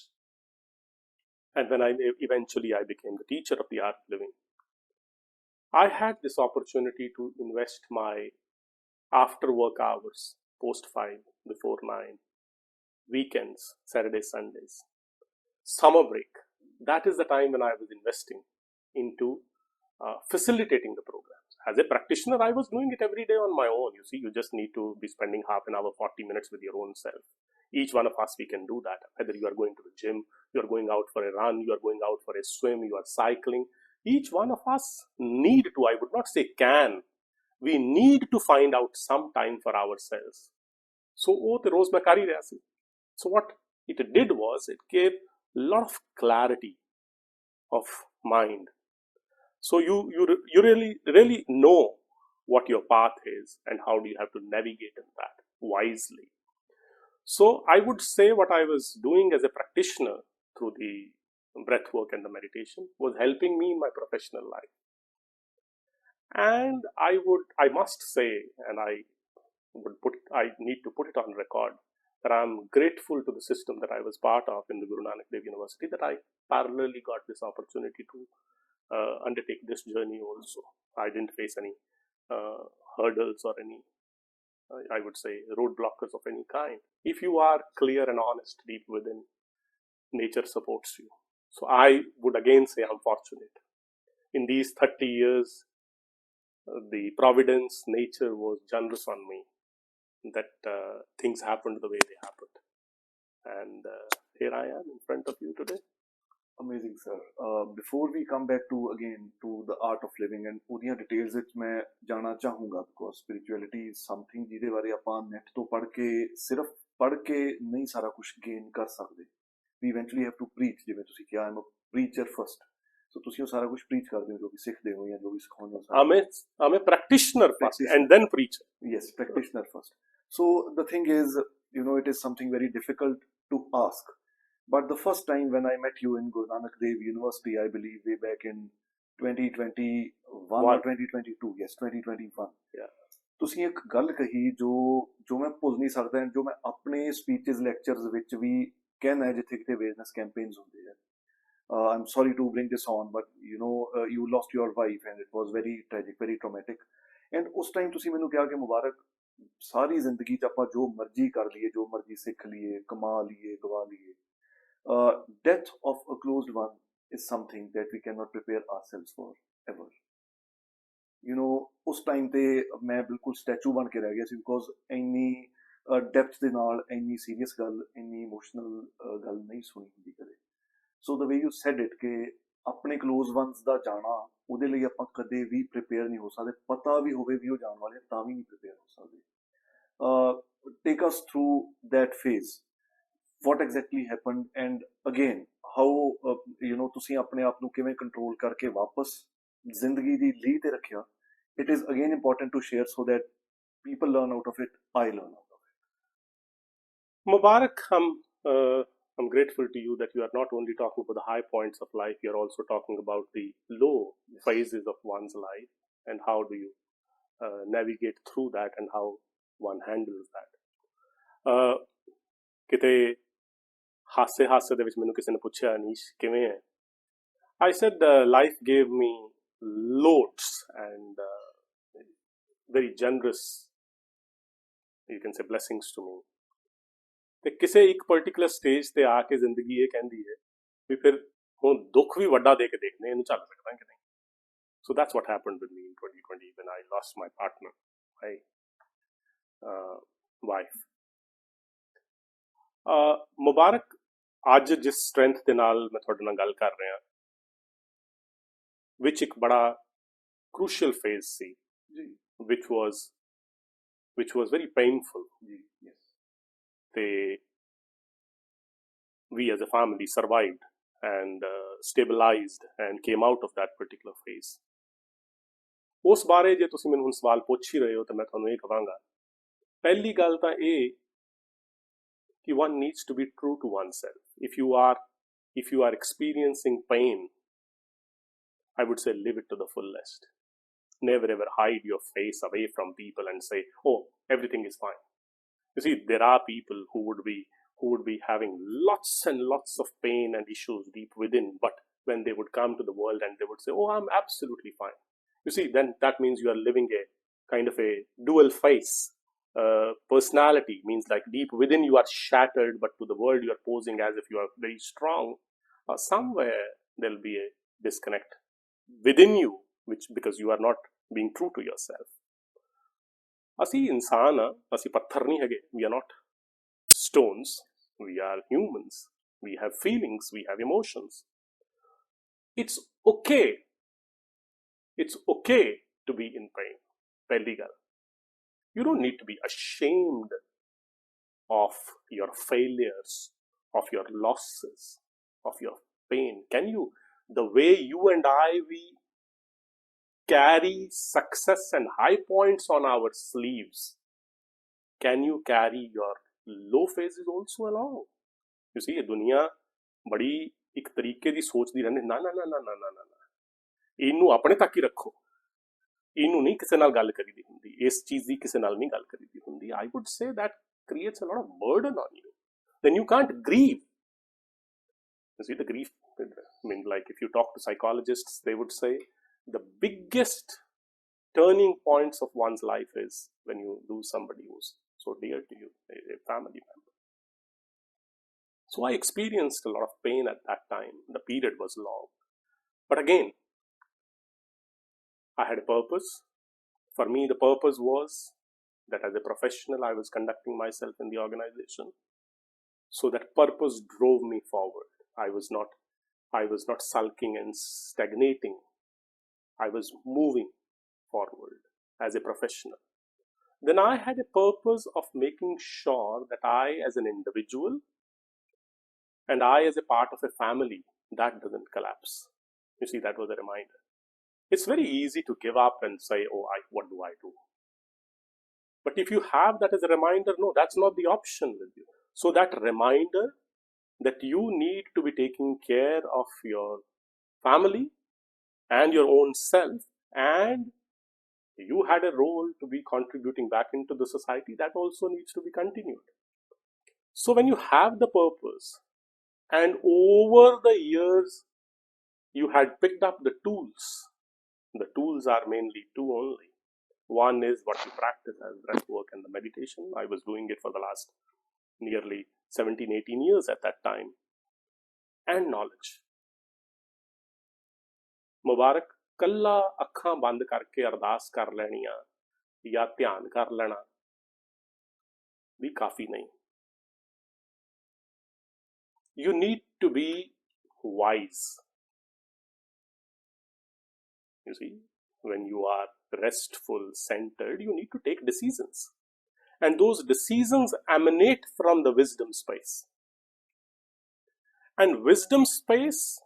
And when I became the teacher of the art of living, I had this opportunity to invest my after work hours, post 5, before 9, weekends, Saturdays, Sundays, summer break. That is the time when I was investing into facilitating the programs. As a practitioner, I was doing it every day on my own. You see, you just need to be spending half an hour, 40 minutes with your own self. Each one of us, we can do that. Whether you are going to the gym, you are going out for a run, you are going out for a swim, you are cycling. Each one of us need to, I would not say can, we need to find out some time for ourselves. So, so what it did was, it gave a lot of clarity of mind. So you really know what your path is and how do you have to navigate in that wisely. So I would say what I was doing as a practitioner through the breath work and the meditation was helping me in my professional life. And I must say, and I need to put it on record, that I'm grateful to the system that I was part of in the Guru Nanak Dev University, that I parallelly got this opportunity to undertake this journey also. I didn't face any hurdles or any, I would say, roadblockers of any kind. If you are clear and honest deep within, nature supports you. So I would again say I'm fortunate. In these 30 years, the providence, nature was generous on me, that things happened the way they happened. And here I am in front of you today. Amazing, sir. Before we come back to the art of living and ਉਹਦੀਆਂ details ਵਿੱਚ ਮੈਂ ਜਾਣਾ ਚਾਹੂੰਗਾ because spirituality is something ਜਿਹਦੇ ਬਾਰੇ ਆਪਾਂ net ਤੋਂ ਪੜ੍ਹ ਕੇ ਨਹੀਂ ਸਾਰਾ ਕੁਝ gain ਕਰ ਸਕਦੇ. We eventually have to preach, ਜਿਵੇਂ ਤੁਸੀਂ ਕਿਹਾ I'm a preacher first. So ਤੁਸੀਂ ਉਹ ਸਾਰਾ ਕੁਝ preach ਕਰਦੇ ਹੋ ਜੋ ਵੀ ਸਿੱਖਦੇ ਹੋ ਜਾਂ ਜੋ ਵੀ ਸਿਖਾਉਂਦੇ ਹੋ. I'm a practitioner first and then preacher. Yes, practitioner first. So the thing is, it is something very difficult to ask. But the first time when I met you in Guru Nanak Dev University, I believe way back in 2021 or 2022, yes, 2021. Yeah. ਤੁਸੀਂ ਇੱਕ ਗੱਲ ਕਹੀ ਜੋ ਮੈਂ ਭੁੱਲ ਨਹੀਂ ਸਕਦਾ and ਜੋ ਮੈਂ ਆਪਣੇ speeches, lectures ਵਿੱਚ ਵੀ ਕਹਿਣਾ ਜਿੱਥੇ ਕਿਤੇ awareness campaigns ਹੁੰਦੇ ਆ. I'm sorry to bring this on, but you lost your wife and it was very tragic, very traumatic. And ਉਸ time ਤੁਸੀਂ ਮੈਨੂੰ ਕਿਹਾ ਕਿ ਮੁਬਾਰਕ ਸਾਰੀ ਜ਼ਿੰਦਗੀ 'ਚ ਆਪਾਂ ਜੋ ਮਰਜ਼ੀ ਕਰ ਲਈਏ, ਜੋ ਮਰਜ਼ੀ ਸਿੱਖ ਲਈਏ, ਕਮਾ ਲਈਏ, ਗਵਾ ਲਈਏ, death of a closed one is something that we cannot prepare ourselves for ever. ਉਸ time ਤੇ ਮੈਂ ਬਿਲਕੁਲ ਸਟੈਚੂ ਬਣ ਕੇ ਰਹਿ ਗਿਆ ਸੀ because ਇੰਨੀ ਡੈਪਥ ਦੇ ਨਾਲ ਇੰਨੀ ਸੀਰੀਅਸ ਗੱਲ, ਇੰਨੀ ਇਮੋਸ਼ਨਲ ਗੱਲ ਨਹੀਂ ਸੁਣੀ ਹੁੰਦੀ ਕਦੇ. So the way you said it ਕਿ ਆਪਣੇ ਕਲੋਜ਼ ਵਨਸ ਦਾ ਜਾਣਾ ਉਹਦੇ ਲਈ ਆਪਾਂ ਕਦੇ ਵੀ ਪ੍ਰਿਪੇਅਰ ਨਹੀਂ ਹੋ ਸਕਦੇ, ਪਤਾ ਵੀ ਹੋਵੇ ਵੀ ਉਹ ਜਾਣ ਵਾਲੇ ਤਾਂ ਵੀ ਨਹੀਂ ਪ੍ਰਿਪੇਅਰ ਹੋ ਸਕਦੇ। ਟੇਕ ਅਸ through that phase, what exactly happened, and again how ਤੁਸੀਂ ਆਪਣੇ ਆਪ ਨੂੰ ਕਿਵੇਂ ਕੰਟਰੋਲ ਕਰਕੇ ਵਾਪਸ ਜ਼ਿੰਦਗੀ ਦੀ ਲੀਹ ਤੇ ਰੱਖਿਆ। It is again important to share so that people learn out of it, I learn out of it. Mubarak, I'm grateful to you that you are not only talking about the high points of life, you're also talking about the low phases of one's life and how do you navigate through that and how one handles that. ਕਿਤੇ ਹਾਸੇ ਦੇ ਵਿੱਚ ਮੈਨੂੰ ਕਿਸੇ ਨੇ ਪੁੱਛਿਆ, ਅਨੀਸ਼ ਕਿਵੇਂ ਹੈ? I said life gave me loads and very generous, you can say, blessings to me. ਤੇ ਕਿਸੇ ਇੱਕ ਪਾਰਟਿਕੂਲਰ ਸਟੇਜ ਤੇ ਆ ਕੇ ਜ਼ਿੰਦਗੀ ਇਹ ਕਹਿੰਦੀ ਹੈ ਵੀ ਫਿਰ ਹੁਣ ਦੁੱਖ ਵੀ ਵੱਡਾ ਦੇ ਕੇ ਦੇਖਦੇ ਇਹਨੂੰ ਚੱਲ ਸਕਦਾ ਕਿ ਨਹੀਂ। So that's what happened with me in 2020 when I lost my partner, my wife. ਮੁਬਾਰਕ, ਅੱਜ ਜਿਸ ਸਟਰੈਂਥ ਦੇ ਨਾਲ ਮੈਂ ਤੁਹਾਡੇ ਨਾਲ ਗੱਲ ਕਰ ਰਿਹਾ ਵਿੱਚ ਇੱਕ ਬੜਾ crucial phase C which was very painful. Yes. They, we as a family survived and stabilized and came out of that particular phase. ਉਸ ਬਾਰੇ ਜੇ ਤੁਸੀਂ ਮੈਨੂੰ ਹੁਣ ਸਵਾਲ ਪੁੱਛ ਹੀ ਰਹੇ ਹੋ ਤਾਂ ਮੈਂ ਤੁਹਾਨੂੰ ਇਹ ਕਹਾਂਗਾ, ਪਹਿਲੀ ਗੱਲ ਤਾਂ ਇਹ ਕਿ one needs to be true to oneself. If you are experiencing pain, I would say live it to the fullest. Never ever hide your face away from people and say, oh, everything is fine. You see, there are people who would be having lots and lots of pain and issues deep within, but when they would come to the world and they would say, oh, I'm absolutely fine. You see, then that means you are living a kind of a dual face personality. Means like deep within you are shattered, but to the world you are posing as if you are very strong. Somewhere there'll be a disconnect within you, because you are not being true to yourself. ਅਸੀਂ ਇਨਸਾਨ ਆ, ਅਸੀਂ ਪੱਥਰ ਨਹੀਂ ਹੈਗੇ. We are not stones. We are humans. We have feelings. We have emotions. It's okay. It's okay to be in pain. ਪਹਿਲੀ ਗੱਲ, you don't need to be ashamed of your failures, of your losses, of your pain. Can you, the way you and I, we carry success and high points on our sleeves, can you carry your low phases also along? You see, ਇਹ ਦੁਨੀਆ ਬੜੀ ਇੱਕ ਤਰੀਕੇ ਦੀ ਸੋਚਦੀ ਰਹਿੰਦੀ, ਨਾ ਨਾ ਨਾ ਨਾ ਨਾ ਨਾ ਨਾ, ਇਹਨੂੰ ਆਪਣੇ ਤੱਕ ਹੀ ਰੱਖੋ, ਇਹਨੂੰ ਨਹੀਂ ਕਿਸੇ ਨਾਲ ਗੱਲ ਕਰੀਦੀ ਹੁੰਦੀ, ਇਸ ਚੀਜ਼ ਦੀ ਕਿਸੇ ਨਾਲ ਨਹੀਂ ਗੱਲ ਕਰੀਦੀ ਹੁੰਦੀ. I would say that creates a lot of burden on you. Then you can't grieve. You see, the grief, I mean, like if you talk to psychologists, they would say the biggest turning points of one's life is when you lose somebody who's so dear to you, a family member. So I experienced a lot of pain at that time. The period was long. But again, I had a purpose. For me, the purpose was that as a professional, I was conducting myself in the organization. So that purpose drove me forward. I was not sulking and stagnating. I was moving forward as a professional. Then I had a purpose of making sure that I as an individual and I as a part of a family, that doesn't collapse. You see, that was a reminder. It's very easy to give up and say, oh, what do I do? But if you have that as a reminder, no, that's not the option with you. So that reminder that you need to be taking care of your family and your own self, and you had a role to be contributing back into the society, that also needs to be continued. So when you have the purpose, and over the years you had picked up the tools are mainly two only. One is what you practice as breath work and the meditation. I was doing it for the last nearly 17-18 years at that time. And knowledge. ਮੁਬਾਰਕ, ਕੱਲਾ ਅੱਖਾਂ ਬੰਦ ਕਰਕੇ ਅਰਦਾਸ ਕਰ ਲੈਣੀਆਂ ਜਾਂ ਧਿਆਨ ਕਰ ਲੈਣਾ ਵੀ ਕਾਫੀ ਨਹੀਂ. You need to be wise. You see, when you are restful, centered, you need to take decisions. And those decisions emanate from the wisdom space. And wisdom space,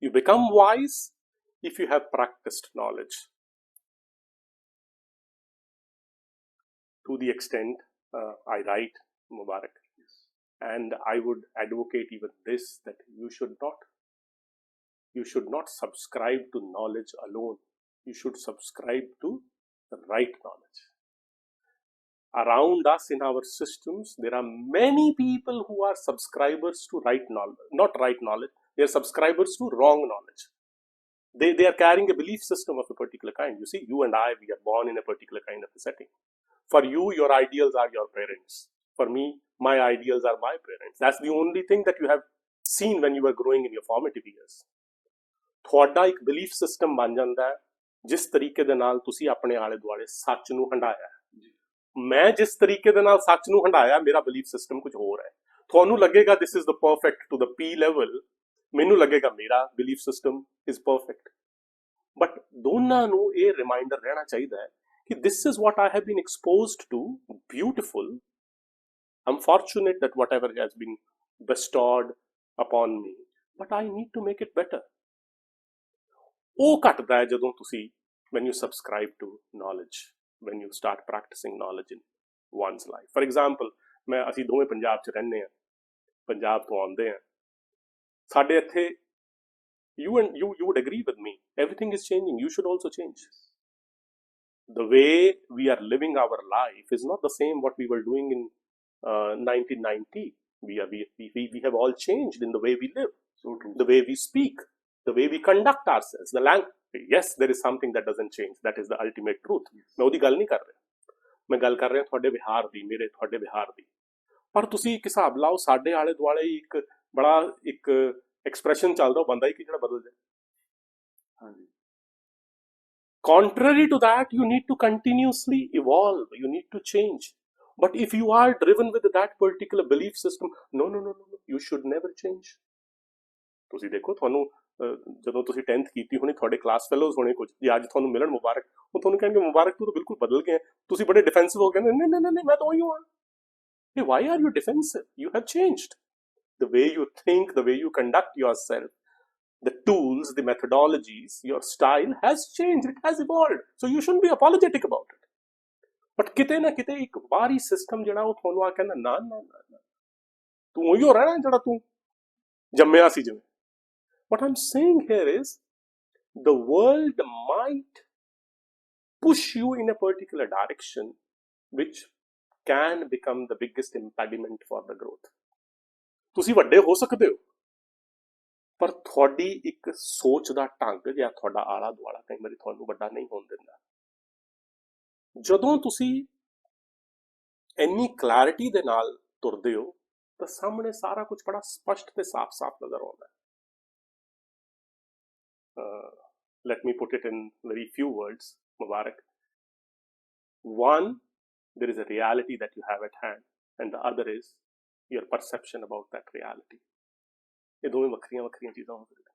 you become wise if you have practiced knowledge. To the extent I write, Mubarak, and I would advocate even this, that you should not subscribe to knowledge alone. You should subscribe to the right knowledge. Around us in our systems, there are many people who are subscribers to right knowledge, not right knowledge, they are subscribers to wrong knowledge. They are carrying a belief system of a particular kind. You see, you and I, we are born in a particular kind of a setting. For you, your ideals are your parents. For me, my ideals are my parents. That's the only thing that you have seen when you were growing in your formative years. ਤੁਹਾਡਾ ਇੱਕ belief system ਬਣ ਜਾਂਦਾ ਹੈ ਜਿਸ ਤਰੀਕੇ ਦੇ ਨਾਲ ਤੁਸੀਂ ਆਪਣੇ ਆਲੇ ਦੁਆਲੇ ਸੱਚ ਨੂੰ ਹੰਡਾਇਆ ਹੈ। ਮੈਂ ਜਿਸ ਤਰੀਕੇ ਦੇ ਨਾਲ ਸੱਚ ਨੂੰ ਹੰਡਾਇਆ, ਮੇਰਾ belief system ਕੁਝ ਹੋਰ ਹੈ। ਤੁਹਾਨੂੰ ਲੱਗੇਗਾ this is the perfect to the P level, ਮੈਨੂੰ ਲੱਗੇਗਾ ਮੇਰਾ belief system is perfect. But ਦੋਨਾਂ ਨੂੰ ਇਹ ਰਿਮਾਈਂਡਰ ਰਹਿਣਾ ਚਾਹੀਦਾ ਹੈ ਕਿ this is what I have been exposed to, beautiful. I'm fortunate that whatever has been bestowed upon me, but I need to make it better. ਉਹ ਘਟਦਾ ਹੈ ਜਦੋਂ ਤੁਸੀਂ when you subscribe to knowledge, when you start practicing knowledge in one's life. For example, ਅਸੀਂ ਦੋਵੇਂ ਪੰਜਾਬ 'ਚ ਰਹਿੰਦੇ ਹਾਂ, ਪੰਜਾਬ ਤੋਂ ਆਉਂਦੇ ਹਾਂ, ਸਾਡੇ ਇੱਥੇ you would agree with me, everything is changing. You should also change. The way we are living our life is not the same what we were doing in 1990. We have all changed in the way we live, So true. the way we speak, the way we conduct ourselves, the language. Yes, there is something that doesn't change. That is the ultimate truth. ਮੈਂ ਉਹਦੀ ਗੱਲ ਨਹੀਂ ਕਰ ਰਿਹਾ, ਮੈਂ ਗੱਲ ਕਰ ਰਿਹਾ ਤੁਹਾਡੇ ਵਿਹਾਰ ਦੀ, ਮੇਰੇ ਤੁਹਾਡੇ ਵਿਹਾਰ ਦੀ। ਪਰ ਤੁਸੀਂ ਇੱਕ ਹਿਸਾਬ ਲਾਓ, ਸਾਡੇ ਆਲੇ ਦੁਆਲੇ ਇੱਕ ਬੜਾ ਇੱਕ ਐਕਸਪ੍ਰੈਸ਼ਨ ਚੱਲਦਾ, ਉਹ ਬੰਦਾ ਹੀ ਕਿ ਜਿਹੜਾ ਬਦਲ ਜਾਏ। ਹਾਂਜੀ। Contrary to that, you need to continuously evolve, you need to change. But if you are driven with that particular belief system, no, you should never change. ਤੁਸੀਂ ਦੇਖੋ, ਤੁਹਾਨੂੰ ਜਦੋਂ ਤੁਸੀਂ 10th ਕੀਤੀ ਹੋਣੀ, ਤੁਹਾਡੇ ਕਲਾਸ ਫੈਲੋਜ਼ ਹੋਣੇ ਕੁਝ, ਜੇ ਅੱਜ ਤੁਹਾਨੂੰ ਮਿਲਣ ਮੁਬਾਰਕ, ਉਹ ਤੁਹਾਨੂੰ ਕਹਿਣਗੇ ਮੁਬਾਰਕ ਤੂੰ ਤਾਂ ਬਿਲਕੁਲ ਬਦਲ ਗਿਆ, ਤੁਸੀਂ ਬੜੇ ਡਿਫੈਂਸਿਵ ਹੋ ਗਏ, ਨਹੀਂ ਮੈਂ ਤਾਂ ਉਹੀ ਹਾਂ। Hey, why are you defensive? You have changed. The way you think, the way you conduct yourself, the tools, the methodologies, your style has changed, it has evolved. So you shouldn't be apologetic about it. But ਕਿਤੇ ਨਾ ਕਿਤੇ ਇੱਕ ਬਾਹਰੀ system ਜਿਹੜਾ ਉਹ ਤੁਹਾਨੂੰ ਆ ਕਹਿੰਦਾ ਨਾ ਤੂੰ ਉਹੀ ਹੋ ਰਹਿਣਾ ਜਿਹੜਾ ਤੂੰ ਜੰਮਿਆ ਸੀ ਜਿਵੇਂ। What I'm saying here is, the world might push you in a particular direction which can become the biggest impediment for the growth. ਤੁਸੀਂ ਵੱਡੇ ਹੋ ਸਕਦੇ ਹੋ, ਪਰ ਤੁਹਾਡੀ ਇੱਕ ਸੋਚ ਦਾ ਢੰਗ ਜਾਂ ਤੁਹਾਡਾ ਆਲਾ ਦੁਆਲਾ ਕਈ ਵਾਰੀ ਤੁਹਾਨੂੰ ਵੱਡਾ ਨਹੀਂ ਹੋਣ ਦਿੰਦਾ। ਜਦੋਂ ਤੁਸੀਂ ਇੰਨੀ ਕਲੈਰਿਟੀ ਦੇ ਨਾਲ ਤੁਰਦੇ ਹੋ ਤਾਂ ਸਾਹਮਣੇ ਸਾਰਾ ਕੁਝ ਬੜਾ ਸਪਸ਼ਟ ਤੇ ਸਾਫ਼ ਨਜ਼ਰ ਆਉਂਦਾ ਹੈ। Let me put it in very few words, Mubarak. One, there is a reality that you have at hand, and the other is your perception about that reality. ਇਹ ਦੋਵੇਂ ਵੱਖਰੀਆਂ ਚੀਜ਼ਾਂ ਹੋ ਸਕਦੀਆਂ।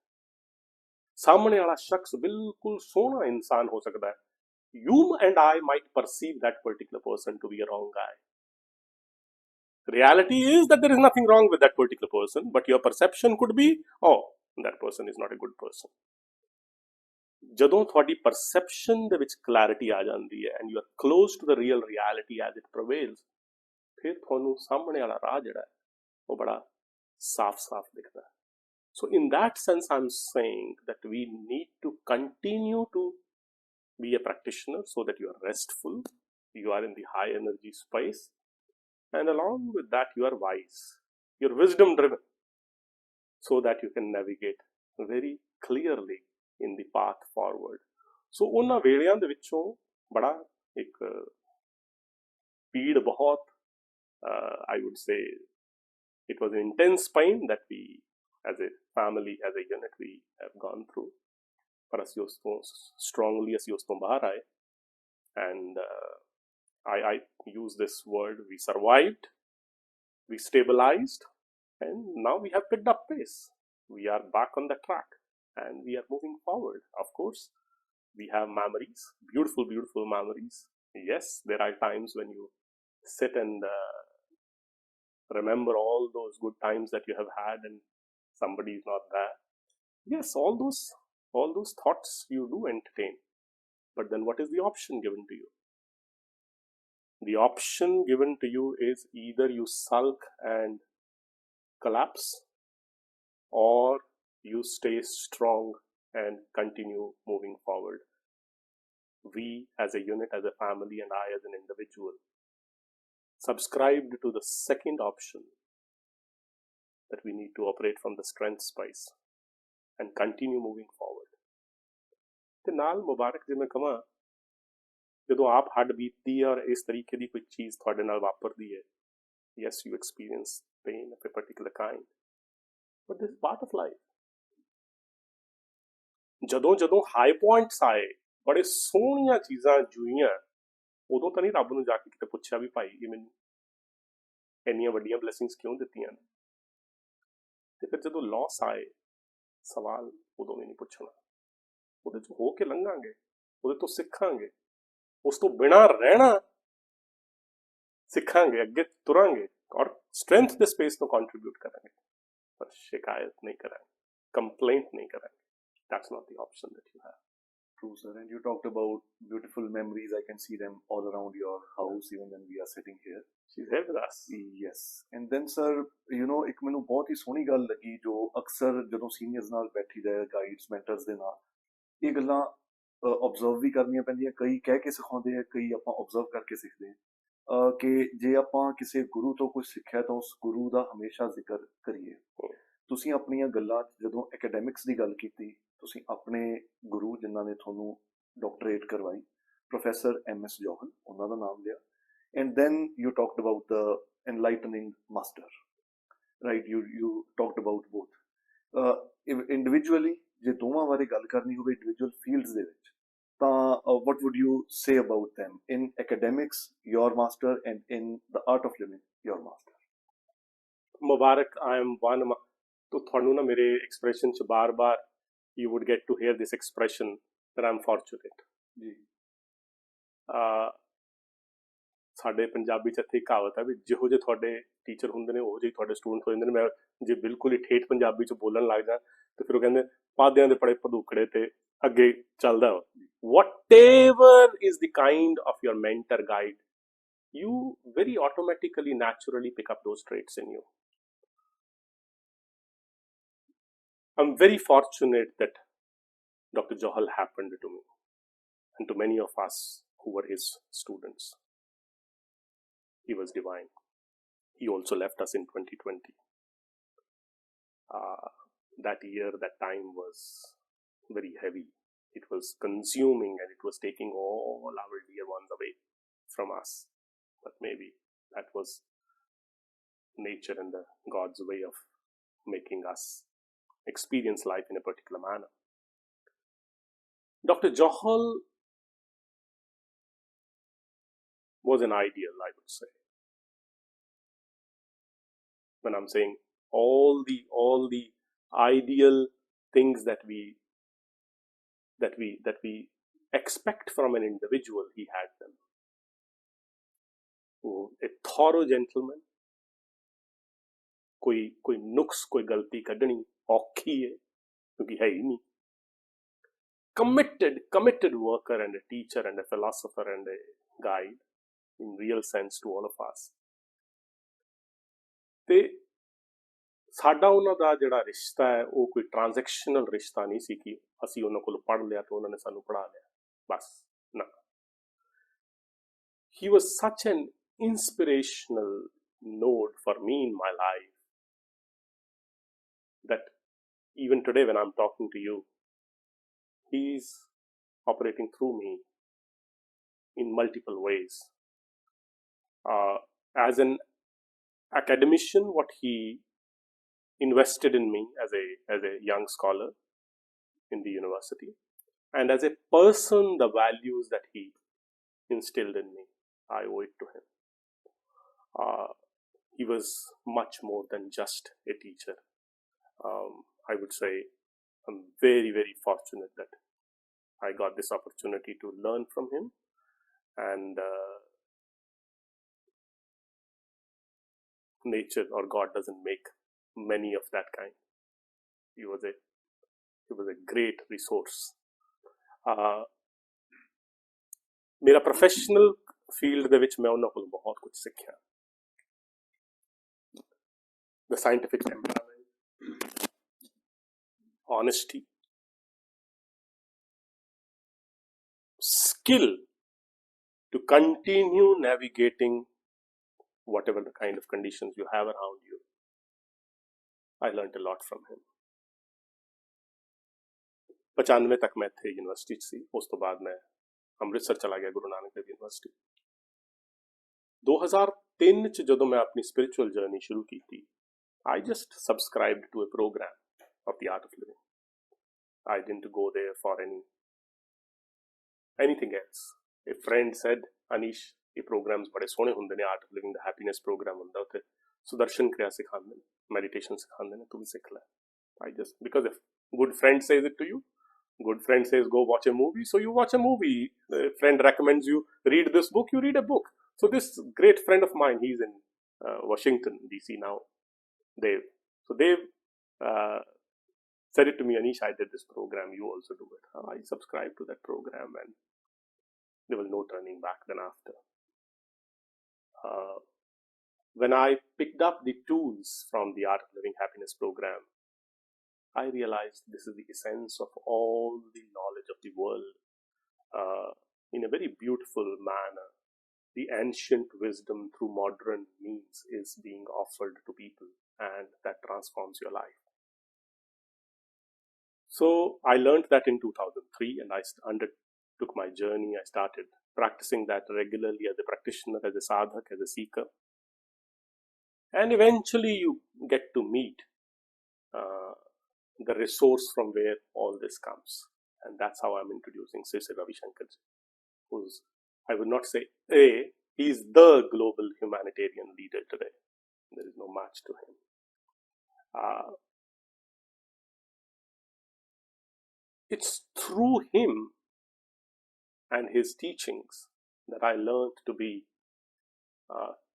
ਸਾਹਮਣੇ ਵਾਲਾ ਸ਼ਖਸ ਬਿਲਕੁਲ ਸੋਹਣਾ ਇਨਸਾਨ ਹੋ ਸਕਦਾ ਹੈ, you and I might perceive that particular person to be a wrong guy. Reality is that there is nothing wrong with that particular person, but your perception could be, oh, that person is not a good person. ਜਦੋਂ ਤੁਹਾਡੀ perception ਦੇ ਵਿੱਚ clarity ਆ ਜਾਂਦੀ ਹੈ and you are close to the real reality as it prevails, ਫਿਰ ਤੁਹਾਨੂੰ ਸਾਹਮਣੇ ਵਾਲਾ ਰਾਹ ਜਿਹੜਾ ਹੈ ਉਹ ਬੜਾ ਸਾਫ਼ ਦਿਖਦਾ ਹੈ। So in that sense, I'm saying that we need to continue to be a practitioner so that you are restful, you are in the high energy space, and along with that you are wise, you're wisdom driven, so that you can navigate very clearly in the path forward. So ਉਹਨਾਂ ਵੇਲਿਆਂ ਦੇ ਵਿੱਚੋਂ ਬੜਾ ਇੱਕ ਪੀੜ ਬਹੁਤ, I would say it was an intense pain that we as a family, as a unit, we have gone through. ਪਰ ਅਸੀਂ ਉਸ ਤੋਂ strongly ਅਸੀਂ ਉਸ ਤੋਂ ਬਾਹਰ ਆਏ, and I use this word, we survived, we stabilized, and now we have picked up pace. We are back on the track. and we are moving forward. Of course, we have memories, beautiful, beautiful memories. Yes, there are times when you sit and remember all those good times that you have had and somebody is not there. Yes, all those thoughts you do entertain. But then what is the option given to you? The option given to you is either you sulk and collapse, or you stay strong and continue moving forward. We as a unit, as a family, and I as an individual subscribed to the second option, that we need to operate from the strength space and continue moving forward. ਤੇ ਨਾਲ ਮੁਬਾਰਕ ਜੇ ਮੈਂ ਕਹਾਂ, ਜਦੋਂ ਆਪ ਹੱਡ ਬੀਤਦੀ ਹੈ ਔਰ ਇਸ ਤਰੀਕੇ ਦੀ ਕੋਈ ਚੀਜ਼ ਤੁਹਾਡੇ ਨਾਲ ਵਾਪਰਦੀ ਹੈ, yes, you experience pain of a particular kind, but this is part of life. ਜਦੋਂ ਹਾਈ ਪੁਆਇੰਟਸ ਆਏ, ਬੜੇ ਸੋਹਣੀਆਂ ਚੀਜ਼ਾਂ ਜੁਈਆਂ, ਉਦੋਂ ਤਾਂ ਨਹੀਂ ਰੱਬ ਨੂੰ ਜਾ ਕੇ ਕਿਤੇ ਪੁੱਛਿਆ ਵੀ ਭਾਈ ਇਹ ਮੈਨੂੰ ਇੰਨੀਆਂ ਵੱਡੀਆਂ ਬਲੇਸਿੰਗਸ ਕਿਉਂ ਦਿੱਤੀਆਂ ਨੇ। ਤੇ ਫਿਰ ਜਦੋਂ ਲਾਸ ਆਏ, ਸਵਾਲ ਉਦੋਂ ਵੀ ਨਹੀਂ ਪੁੱਛਣਾ, ਉਹਦੇ ਚ ਹੋ ਕੇ ਲੰਘਾਂਗੇ, ਉਹਦੇ ਤੋਂ ਸਿੱਖਾਂਗੇ, ਉਸ ਤੋਂ ਬਿਨਾਂ ਰਹਿਣਾ ਸਿੱਖਾਂਗੇ, ਅੱਗੇ ਤੁਰਾਂਗੇ ਔਰ ਸਟਰੈਂਥ ਦੇ ਸਪੇਸ ਨੂੰ ਕੰਟਰੀਬਿਊਟ ਕਰਾਂਗੇ, ਪਰ ਸ਼ਿਕਾਇਤ ਨਹੀਂ ਕਰਾਂਗੇ, ਕੰਪਲੇਂਟ ਨਹੀਂ ਕਰਾਂਗੇ। That's not the option that you have. True, sir. And you talked about beautiful memories. I can see them all around your house, even when we are sitting here. She's here with us. Yes. And then, sir, you know, ਇੱਕ ਮੈਨੂੰ ਬਹੁਤ ਹੀ ਸੋਹਣੀ ਗੱਲ ਲੱਗੀ, ਜੋ ਅਕਸਰ ਜਦੋਂ seniors ਨਾਲ ਬੈਠੀ ਦਾ, ਗਾਈਡਸ, ਮੈਂਟਰਸ ਦੇ ਨਾਲ ਇਹ ਗੱਲਾਂ ਆਬਜ਼ਰਵ ਵੀ ਕਰਨੀਆਂ ਪੈਂਦੀਆਂ। ਕਈ ਕਹਿ ਕੇ ਸਿਖਾਉਂਦੇ ਆ, ਕਈ ਆਪਾਂ ਆਬਜ਼ਰਵ ਕਰਕੇ ਸਿੱਖਦੇ ਹਾਂ ਕਿ ਜੇ ਆਪਾਂ ਕਿਸੇ ਗੁਰੂ ਤੋਂ ਕੁਝ ਸਿੱਖਿਆ ਤਾਂ ਉਸ ਗੁਰੂ ਦਾ ਹਮੇਸ਼ਾ ਜ਼ਿਕਰ ਕਰੀਏ। ਤੁਸੀਂ ਆਪਣੀਆਂ ਗੱਲਾਂ ਜਦੋਂ ਐਕੈਡੈਮਿਕਸ ਦੀ ਗੱਲ ਕੀਤੀ, ਤੁਸੀਂ ਆਪਣੇ ਗੁਰੂ ਜਿਨ੍ਹਾਂ ਨੇ ਤੁਹਾਨੂੰ ਡਾਕਟਰੇਟ ਕਰਵਾਈ, ਪ੍ਰੋਫੈਸਰ MS ਜੌਹਲ, ਉਹਨਾਂ ਦਾ ਨਾਮ ਲਿਆ। And then you talked about the enlightening master, right? You talked about both. Individually ਜੇ ਦੋਵਾਂ ਬਾਰੇ ਗੱਲ ਕਰਨੀ ਹੋਵੇ ਇੰਡੀਵਿਜੂਅਲ ਫੀਲਡਸ ਦੇ ਵਿੱਚ, ਤਾਂ what would you say about them in academics, your master, and in the art of living, your master? Mubarak, I am one. तो ਤੁਹਾਨੂੰ ਨਾ ਮੇਰੇ ਐਕਸਪ੍ਰੈਸ਼ਨ ਚ ਬਾਰ-ਬਾਰ you would get to hear this expression that I'm fortunate. ਜੀ। ਸਾਡੇ ਪੰਜਾਬੀ ਚ ਇੱਥੇ ਕਹਾਵਤ ਹੈ ਵੀ ਜਿਹੋ ਜਿਹੇ ਤੁਹਾਡੇ ਟੀਚਰ ਹੁੰਦੇ ਨੇ ਉਹੋ ਜਿਹੇ ਤੁਹਾਡੇ ਸਟੂਡੈਂਟ ਹੋ ਜਾਂਦੇ ਨੇ। ਮੈਂ ਜੇ ਬਿਲਕੁਲ ਹੀ ਠੇਠ ਪੰਜਾਬੀ ਚ ਬੋਲਣ ਲੱਗ ਜਾ ਤੇ ਫਿਰ ਉਹ ਕਹਿੰਦੇ ਪਾਦਿਆਂ ਦੇ ਪੜੇ ਭਦੂਕੜੇ ਤੇ ਅੱਗੇ ਚੱਲਦਾ। Whatever is the kind of your mentor guide, you very automatically, naturally pick up those traits in you. I'm very fortunate that Dr. Johal happened to me and to many of us who were his students. He was divine. He also left us in 2020. That year, that time was very heavy. It was consuming and it was taking all our dear ones away from us. But maybe that was nature and the God's way of making us experience life in a particular manner. Dr. Johal was an ideal, I would say. When I'm saying all the ideal things that we expect from an individual, he had them. A thorough gentleman. कोई नुक्स, कोई गलती कढ़नी औखी है क्योंकि है ही नहीं। Committed worker and a teacher and a philosopher and a guide in real sense to all of us. ਤੇ ਸਾਡਾ ਉਹਨਾਂ ਦਾ ਜਿਹੜਾ ਰਿਸ਼ਤਾ ਹੈ ਉਹ ਕੋਈ ਟ੍ਰਾਂਜੈਕਸ਼ਨਲ ਰਿਸ਼ਤਾ ਨਹੀਂ ਸੀ ਕਿ ਅਸੀਂ ਉਹਨਾਂ ਕੋਲ ਪੜ੍ਹ ਲਿਆ ਤੇ ਉਹਨਾਂ ਨੇ ਸਾਨੂੰ ਪੜ੍ਹਾ ਲਿਆ, ਬਸ ਨਾ। He was such an inspirational node for me in my life that even today when I'm talking to you, he's operating through me in multiple ways. As an academician, what he invested in me as a young scholar in the university, and as a person, the values that he instilled in me, I owe it to him. He was much more than just a teacher. I would say I'm very, very fortunate that I got this opportunity to learn from him, and nature or God doesn't make many of that kind. He was a great resource. ਮੇਰਾ professional field ਦੇ ਵਿੱਚ ਮੈਂ ਉਹਨਾਂ ਕੋਲ ਬਹੁਤ ਕੁਝ ਸਿੱਖਿਆ. The scientific temperament, honesty, skill to continue navigating whatever the kind of conditions you have around you. I learned a lot from him. 95 ਤੱਕ ਮੈਂ ਇੱਥੇ ਯੂਨੀਵਰਸਿਟੀ 'ਚ ਸੀ. ਉਸ ਤੋਂ ਬਾਅਦ ਮੈਂ ਅੰਮ੍ਰਿਤਸਰ ਚਲਾ ਗਿਆ ਗੁਰੂ ਨਾਨਕ ਦੇਵ ਯੂਨੀਵਰਸਿਟੀ. 2003 'ਚ ਜਦੋਂ ਮੈਂ ਆਪਣੀ ਸਪਿਰਿਚੁਅਲ ਜਰਨੀ ਸ਼ੁਰੂ ਕੀਤੀ, I just subscribed to a program of the Art of Living. I didn't go there for anything else. A friend said, Anish, ये programs बड़े सोने होंदे ने, Art of Living, the happiness program होंदा उते सुदर्शन क्रिया सिखांदे ने, meditation सिखांदे ने, तू भी सीख ले. I just, because if good friend says it to you, good friend says go watch a movie, so you watch a movie. The friend recommends you read this book, you read a book. So this great friend of mine, he's in Washington DC now, Dave. So Dave said it to me, Anish, I did this program, you also do it. I subscribed to that program, and there was no turning back then after. When I picked up the tools from the Art of Living Happiness program, I realized this is the essence of all the knowledge of the world. In a very beautiful manner, the ancient wisdom through modern means is being offered to people, and that transforms your life. So I learned that in 2003, and I undertook my journey. I started practicing that regularly as a practitioner, as a sadhak, as a seeker. And eventually you get to meet the resource from where all this comes. And that's how I'm introducing Sri Ravi Shankar ji, who's, I would not say he's the global humanitarian leader today. There is no match to him. It's through him and his teachings that I learned to be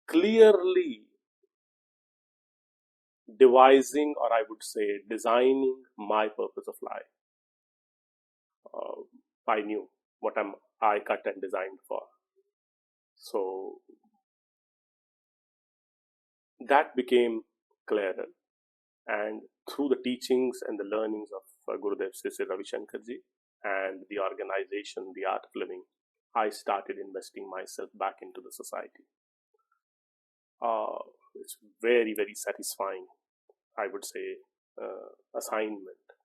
clearly devising, or I would say designing, my purpose of life. I knew what I cut and designed for. So that became clearer, and through the teachings and the learnings of Gurudev Sri Ravi Shankar ji and the organization, the Art of Living, I started investing myself back into the society. It's very, very satisfying, I would say, assignment.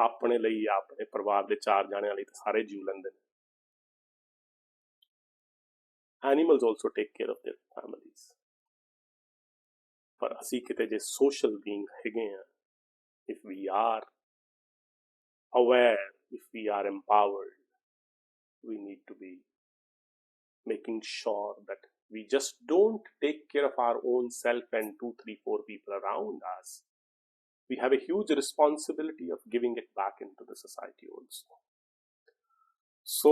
ਆਪਣੇ ਲਈ, ਆਪਣੇ ਪਰਿਵਾਰ ਦੇ 4 ਜਾਣਿਆਂ ਲਈ ਤਾਂ ਸਾਰੇ ਜੀਵ ਲੈਂਦੇ ਨੇ. Animals also take care of their families. ਪਰ ਅਸੀਂ ਕਿਤੇ ਜੇ social being ਹੈਗੇ ਆ, if we are aware, if we are empowered, we need to be making sure that we just don't take care of our own self and 2, 3, 4 people around us. We have a huge responsibility of giving it back into the society also. So,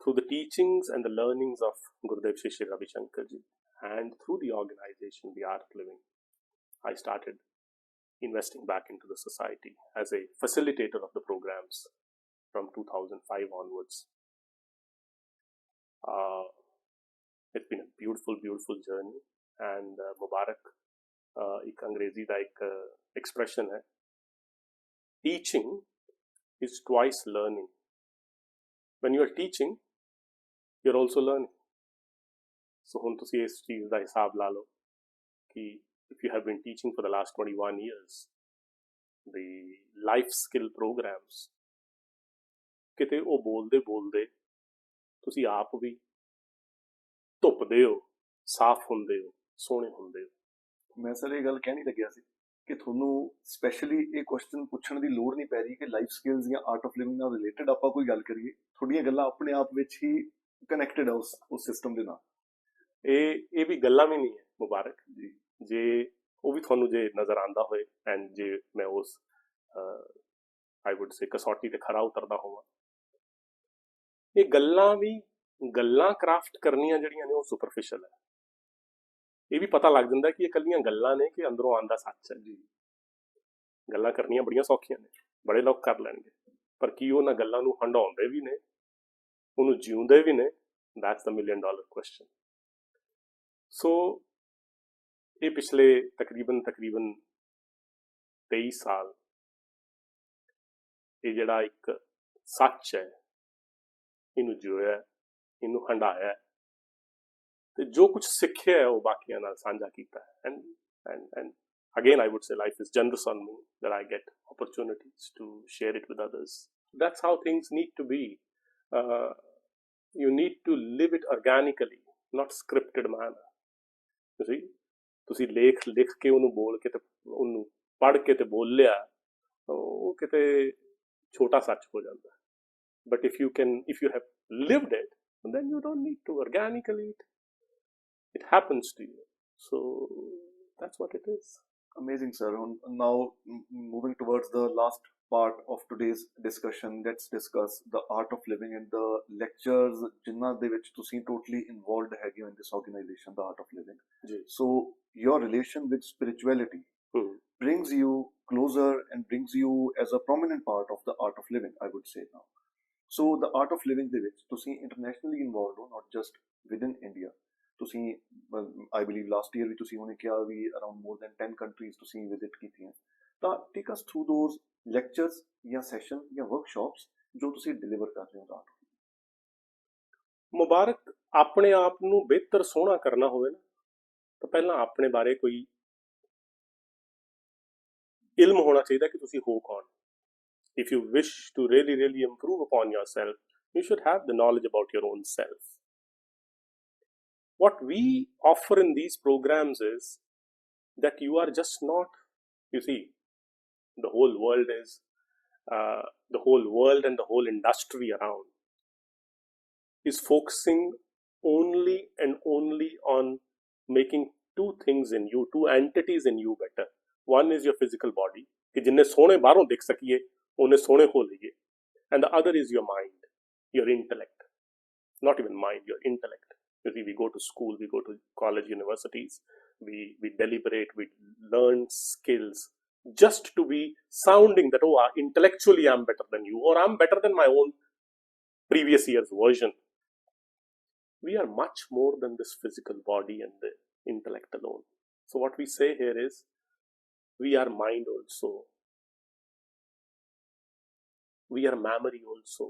through the teachings and the learnings of Gurudev Shri Ravi Shankar ji, and through the organization, the Art of Living, I started investing back into the society as a facilitator of the programs from 2005 onwards. It's been a beautiful, beautiful journey. And Mubarak, एक अंग्रेजी का एक expression है, teaching is twice learning. When you are teaching, you're also learning. So ਹੁਣ ਤੁਸੀਂ ਇਸ ਚੀਜ਼ ਦਾ ਹਿਸਾਬ ਲਾ ਲਓ ਕਿ if you have been teaching for the last 21 years, the life skill programs, ਕਿਤੇ ਉਹ ਬੋਲਦੇ ਤੁਸੀਂ ਆਪ ਵੀ ਧੁੱਪਦੇ ਹੋ, ਸਾਫ਼ ਹੁੰਦੇ ਹੋ, ਸੋਹਣੇ ਹੁੰਦੇ ਹੋ. ਮੈਂ ਸਰ ਇਹ ਗੱਲ ਕਹਿਣੀ ਲੱਗਿਆ ਸੀ ਕਿ ਤੁਹਾਨੂੰ ਸਪੈਸ਼ਲੀ ਇਹ ਕੁਐਸਚਨ ਪੁੱਛਣ ਦੀ ਲੋੜ ਨਹੀਂ ਪੈ ਰਹੀ ਕਿ ਲਾਈਫ ਸਕਿੱਲਸ ਜਾਂ ਆਰਟ ਆਫ ਲਿਵਿੰਗ ਨਾਲ ਰਿਲੇਟਡ ਆਪਾਂ ਕੋਈ ਗੱਲ ਕਰੀਏ. ਤੁਹਾਡੀਆਂ ਗੱਲਾਂ ਆਪਣੇ ਆਪ ਵਿੱਚ ਹੀ ਕਨੈਕਟਡ ਆ ਉਸ ਸਿਸਟਮ ਦੇ ਨਾਲ. ਇਹ ਵੀ ਗੱਲਾਂ ਵੀ ਨਹੀਂ ਹੈ ਮੁਬਾਰਕ ਜੀ, ਜੇ ਉਹ ਵੀ ਤੁਹਾਨੂੰ ਜੇ ਨਜ਼ਰ ਆਉਂਦਾ ਹੋਏ, ਐਂਡ ਜੇ ਮੈਂ ਉਸ आई वुड से कसौटी ते खरा उतरदा होवां। ये गल्लां भी गल्लां क्राफ्ट करनियां ਜਿਹੜੀਆਂ ਨੇ ਉਹ ਸੁਪਰਫਿਸ਼ਲ ਹੈ। ਇਹ ਵੀ ਪਤਾ ਲੱਗ ਜਾਂਦਾ ਕਿ ਇਹ ਕੱਲੀਆਂ ਗੱਲਾਂ ਨੇ ਕਿ ਅੰਦਰੋਂ ਆਂਦਾ ਸੱਚ ਹੈ ਜੀ। ਗੱਲਾਂ ਕਰਨੀਆਂ ਬੜੀਆਂ ਸੌਖੀਆਂ ਨੇ, ਬੜੇ ਲੋਕ ਕਰ ਲੈਣਗੇ, ਪਰ ਕੀ ਉਹਨਾਂ ਗੱਲਾਂ ਨੂੰ ਹੰਡਾਉਂਦੇ ਵੀ ਨੇ, ਉਹਨੂੰ ਜਿਉਂਦੇ ਵੀ ਨੇ? That's the $1 million question. ਸੋ ਇਹ ਪਿਛਲੇ ਤਕਰੀਬਨ 23 ਸਾਲ ਇਹ ਜਿਹੜਾ ਇੱਕ ਸੱਚ ਹੈ ਇਹਨੂੰ ਜਿਉਇਆ, ਇਹਨੂੰ ਹੰਡਾਇਆ ਤੇ ਜੋ ਕੁਝ ਸਿੱਖਿਆ ਹੈ ਉਹ ਬਾਕੀਆਂ ਨਾਲ ਸਾਂਝਾ ਕੀਤਾ ਹੈ। And again I would say life is generous on me that I get opportunities to share it with others. That's how things need to be. You need to live it organically, not scripted manner. You see, ਤੁਸੀਂ ਲਿਖ ਕੇ ਉਹਨੂੰ ਬੋਲ ਕੇ ਤੇ ਉਹਨੂੰ ਪੜ੍ਹ ਕੇ ਤੇ ਬੋਲ ਲਿਆ, ਉਹ ਕਿਤੇ ਛੋਟਾ ਸੱਚ ਹੋ ਜਾਂਦਾ। But if you have lived it, then you don't need to organically. It happens to you. So that's what it is. Amazing, sir. Now, moving towards the last part of today's discussion, let's discuss the art of living and the lectures ਜਿਨ੍ਹਾਂ ਦੇ ਵਿੱਚ ਤੁਸੀਂ totally involved ਹੈਗੇ ਹੋ in this organization, the art of living. ਜੀ। So your relation with spirituality brings you closer and brings you as a prominent part of the art of living, I would say now. So the art of living ਦੇ ਵਿੱਚ ਤੁਸੀਂ internationally involved ਹੋ, not just within India. ਤੁਸੀਂ I believe last year ਵੀ ਤੁਸੀਂ ਉਹਨੇ ਕਿਹਾ ਵੀ around more than 10 countries ਤੁਸੀਂ visit ਕੀਤੀਆਂ। ਤਾਂ take us through those lectures ਜਾਂ session ਜਾਂ workshops ਜੋ ਤੁਸੀਂ deliver ਕਰ ਰਹੇ ਹੋ ਦਾ art of living। ਮੁਬਾਰਕ, ਆਪਣੇ ਆਪ ਨੂੰ ਬਿਹਤਰ ਸੋਹਣਾ ਕਰਨਾ ਹੋਵੇ ਨਾ ਤਾਂ ਪਹਿਲਾਂ ਆਪਣੇ ਬਾਰੇ ਕੋਈ ਇਲਮ ਹੋਣਾ ਚਾਹੀਦਾ ਕਿ ਤੁਸੀਂ ਹੋ ਕੌਣ। If you wish to really improve upon yourself, you should have the knowledge about your own self. What we offer in these programs is that you are just not, you see, the whole world and the whole industry around is focusing only on making two things in you, two entities in you better. One is your physical body, कि जिन्ने सोने बाहरों देख सकिए उन्हें सोने हो लिए, and the other is your mind, your intellect. Not even mind, your intellect. You see, we go to school, we go to college, universities, we deliberate, we learn skills just to be sounding that, oh, intellectually I'm better than you, or I'm better than my own previous year's version. We are much more than this physical body and the intellect alone. So what we say here is, we are mind also. We are memory also.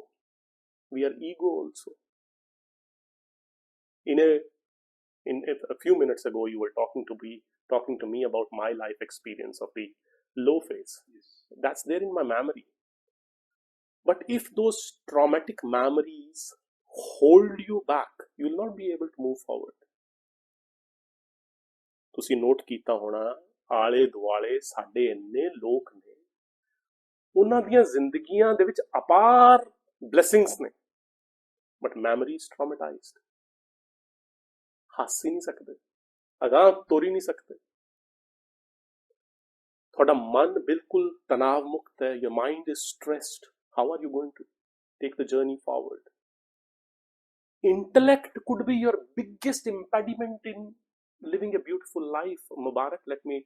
We are ego also. A few minutes ago, you were talking to me about my life experience of the low phase. Yes. That's there in my memory. But if those traumatic memories hold you back, you will not be able to move forward. ਤੁਸੀਂ note ਕੀਤਾ ਹੋਣਾ, ਆਲੇ ਦੁਆਲੇ ਸਾਡੇ ਇੰਨੇ ਲੋਕ ਨੇ, ਉਹਨਾਂ ਦੀਆਂ ਜ਼ਿੰਦਗੀਆਂ ਦੇ ਵਿੱਚ ਅਪਾਰ ਬਲੇਸਿੰਗਸ ਨੇ, ਬਟ ਮੈਮਰੀਜ਼ ਟਰਾਮਾਟਾਈਜ਼ਡ। ਹੱਸ ਹੀ ਨਹੀਂ ਸਕਦੇ, ਅਗਾਂਹ ਤੁਰ ਹੀ ਨਹੀਂ ਸਕਦੇ। ਤੁਹਾਡਾ ਮਨ ਬਿਲਕੁਲ ਤਣਾਵ ਮੁਕਤ ਹੈ, your mind is stressed. How are you going to take the journey forward? Intellect could be your biggest impediment in living a beautiful life. Mubarak, let me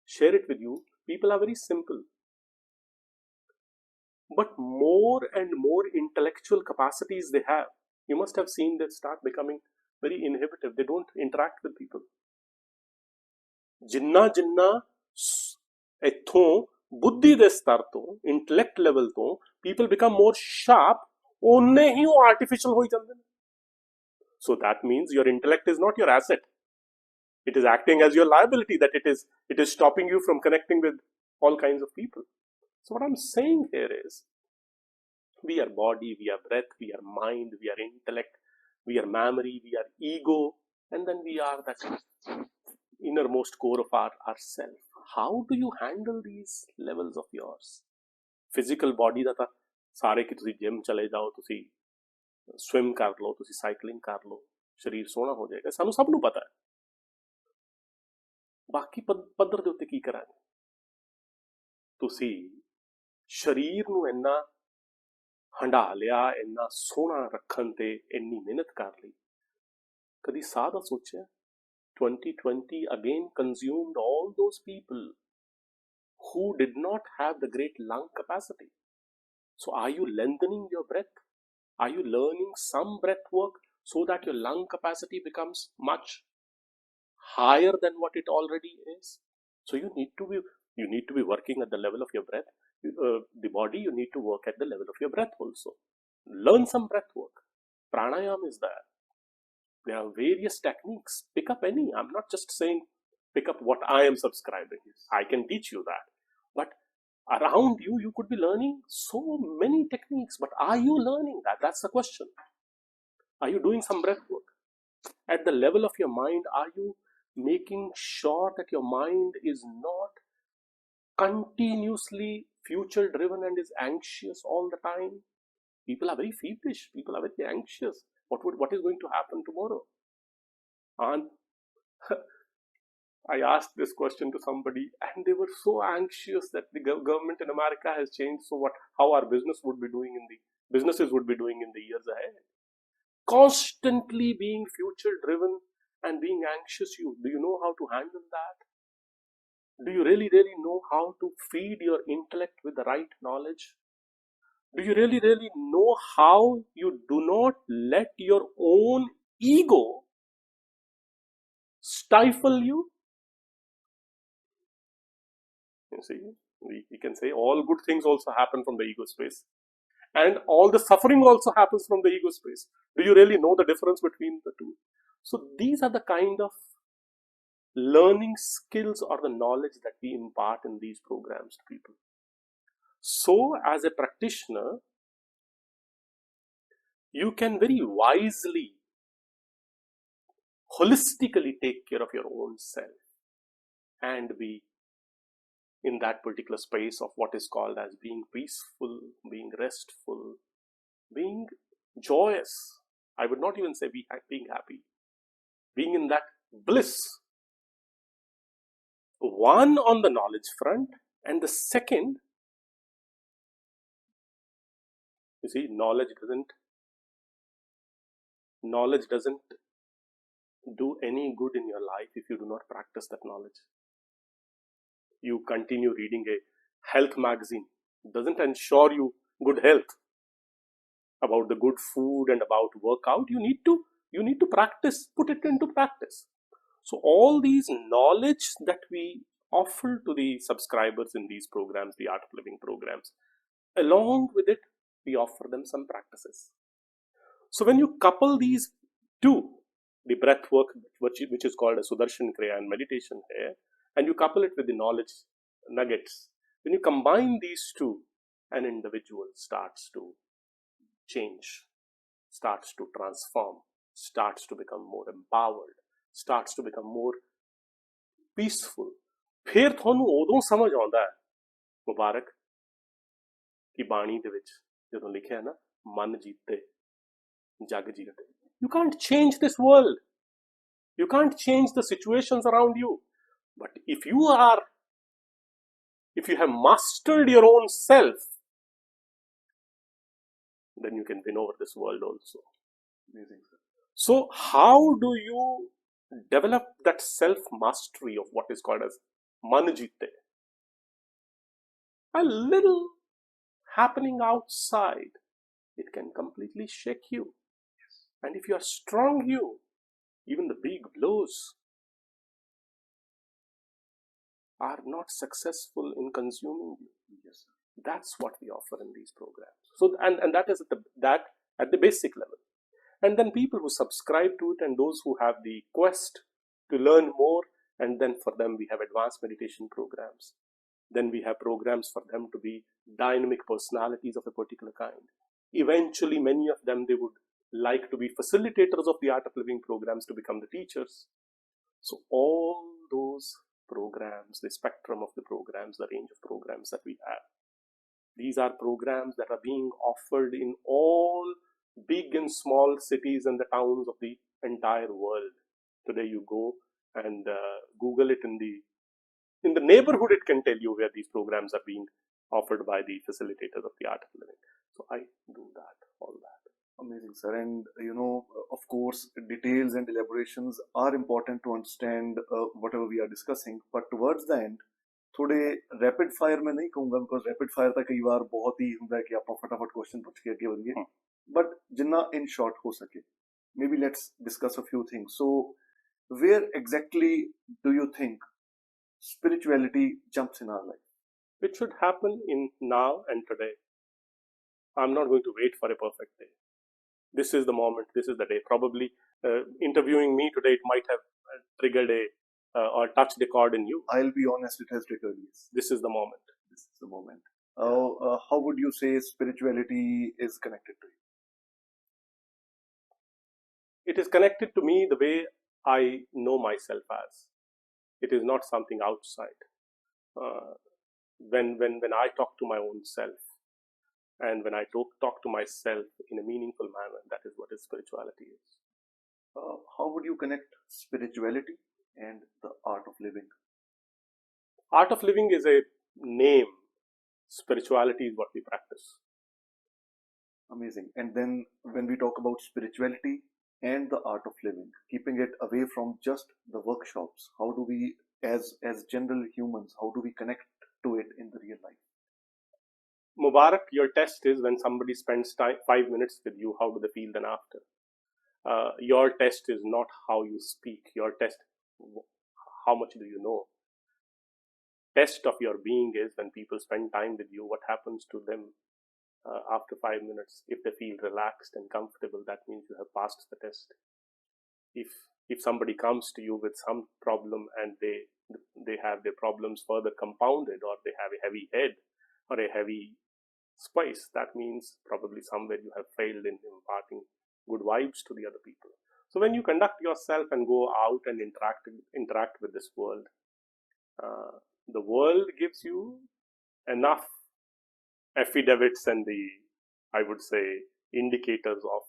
share it with you. People are very simple, but more and more intellectual capacities they have, you must have seen, they start becoming very inhibitive. They don't interact with people. ਜਿੰਨਾ ਇੱਥੋਂ ਬੁੱਧੀ ਦੇ ਸਤਰ ਤੋਂ, intellect level ਤੋਂ people become more sharp, ਓਨੇ ਹੀ ਉਹ artificial ਹੋਈ ਜਾਂਦੇ ਨੇ। So that means your intellect is not your asset. It is acting as your liability, that it is stopping you from connecting with all kinds of people. So what I'm saying here is, we are body, we are breath, we are mind, we are intellect, we are memory, we are ego, and then we are that innermost core of our self. How do you handle these levels of yours? Physical body ਦਾ ਤਾਂ ਸਾਰੇ ਕਿ ਤੁਸੀਂ gym ਚਲੇ ਜਾਓ, ਤੁਸੀਂ swim ਕਰ ਲਓ, ਤੁਸੀਂ ਸਾਈਕਲਿੰਗ ਕਰ ਲਓ, ਸਰੀਰ ਸੋਹਣਾ ਹੋ ਜਾਏਗਾ, ਸਾਨੂੰ ਸਭ ਨੂੰ ਪਤਾ ਹੈ। ਬਾਕੀ ਪੱਧਰ ਦੇ ਉੱਤੇ ਕੀ ਕਰਾਂਗੇ? ਤੁਸੀਂ शरीर ਨੂੰ ਇੰਨਾ ਹੰਡਾ ਲਿਆ, ਇੰਨਾ ਸੋਹਣਾ ਰੱਖਣ ਤੇ ਇੰਨੀ ਮਿਹਨਤ ਕਰ ਲਈ, ਕਦੀ ਸਾਹ ਦਾ ਸੋਚਿਆ? 2020 again consumed all those people who did not have the great lung capacity. So are you lengthening your breath? Are you learning some breath work so that your lung capacity becomes much higher than what it already is? So you need to be working at the level of your breath. The body, you need to work at the level of your breath also. Learn some breath work. Pranayam is there. There are various techniques. Pick up any. I'm not just saying pick up what I am subscribing. I can teach you that. But around you, you could be learning so many techniques. But are you learning that? That's the question. Are you doing some breath work? At the level of your mind, are you making sure that your mind is not continuously future driven and is anxious all the time? People are very feverish. People are very anxious. What is going to happen tomorrow? And I asked this question to somebody, and they were so anxious that the government in America has changed. So how our businesses would be doing in the years ahead? Constantly being future driven and being anxious. Do you know how to handle that? Do you really know how to feed your intellect with the right knowledge? Do you really know how you do not let your own ego stifle you? You see, we can say all good things also happen from the ego space, and all the suffering also happens from the ego space. Do you really know the difference between the two? So these are the kind of learning skills or the knowledge that we impart in these programs to people. So as a practitioner, you can very wisely, holistically take care of your own self and be in that particular space of what is called as being peaceful, being restful, being joyous. I would not even say being happy, being in that bliss. One on the knowledge front, and the second, you see, knowledge doesn't do any good in your life if you do not practice that knowledge. You continue reading a health magazine, doesn't ensure you good health, about the good food and about workout. You need to practice, put it into practice. So all these knowledge that we offer to the subscribers in these programs, the Art of Living programs, along with it, we offer them some practices. So when you couple these two, the breath work, which is called a Sudarshan Kriya and meditation here, and you couple it with the knowledge nuggets, when you combine these two, an individual starts to change, starts to transform, starts to become more empowered, starts to become more peaceful. फिर ਤੁਹਾਨੂੰ ਉਦੋਂ ਸਮਝ ਆਉਂਦਾ ਹੈ ਮੁਬਾਰਕ की बाणी ਦੇ ਵਿੱਚ ਜਦੋਂ ਲਿਖਿਆ ਨਾ ਮਨ ਜੀਤੇ ਜਗ ਜੀਤੇ. You can't change this world. You can't change the situations around you. But if you have mastered your own self, then you can win over this world also. Amazing, sir. So how do you develop that self-mastery of what is called as man jeete? A little happening outside, it can completely shake you. Yes. And if you are strong, even the big blows are not successful in consuming you. Yes. That's what we offer in these programs. So and that is at the basic level. And then people who subscribe to it and those who have the quest to learn more, and then for them we have advanced meditation programs. Then we have programs for them to be dynamic personalities of a particular kind. Eventually, many of them, they would like to be facilitators of the Art of Living programs to become the teachers. So all those programs, the spectrum of the programs, the range of programs that we have, these are programs that are being offered in all big and small cities and the towns of the entire world. Today you go and Google it in the neighborhood, it can tell you where these programs are being offered by the facilitators of the art of living. So I do that, all that. Amazing, sir. And of course, details and elaborations are important to understand whatever we are discussing. But towards the end, थोड़े rapid fire में नहीं कहूंगा, because rapid fire ਤਾਂ कई ਵਾਰ बहुत ही ਹੁੰਦਾ कि ਆਪਾਂ फटाफट क्वेश्चन पूछ के ਅੱਗੇ ਵਧੀਏ, बट जिन्ना इन शॉर्ट हो सके, maybe let's discuss a few things. So where exactly do you think spirituality jumps in our life? It should happen in now and today. I'm not going to wait for a perfect day. This is the moment, this is the day. Probably interviewing me today, it might have triggered or touched a chord in you. I'll be honest, it has triggered, yes. This is the moment. This is the moment. How would you say spirituality is connected to you? It is connected to me the way I know myself as. It is not something outside. When I talk to my own self, and when I talk to myself in a meaningful manner, that is what spirituality is. How would you connect spirituality and the art of living? Art of living is a name. Spirituality is what we practice. Amazing. And then when we talk about spirituality and the art of living, keeping it away from just the workshops, how do we, as general humans, how do we connect to it in the real life? Mubarak, your test is when somebody spends 5 minutes with you, how do they feel then after? Your test is not how you speak. Your test, how much do you know? Test of your being is when people spend time with you, what happens to them after 5 minutes? If they feel relaxed and comfortable, that means you have passed the test. If somebody comes to you with some problem and they have their problems further compounded, or they have a heavy head or a heavy space, that means probably somewhere you have failed in imparting good vibes to the other people. So when you conduct yourself and go out and interact with this world, the world gives you enough affidavits and I would say, indicators of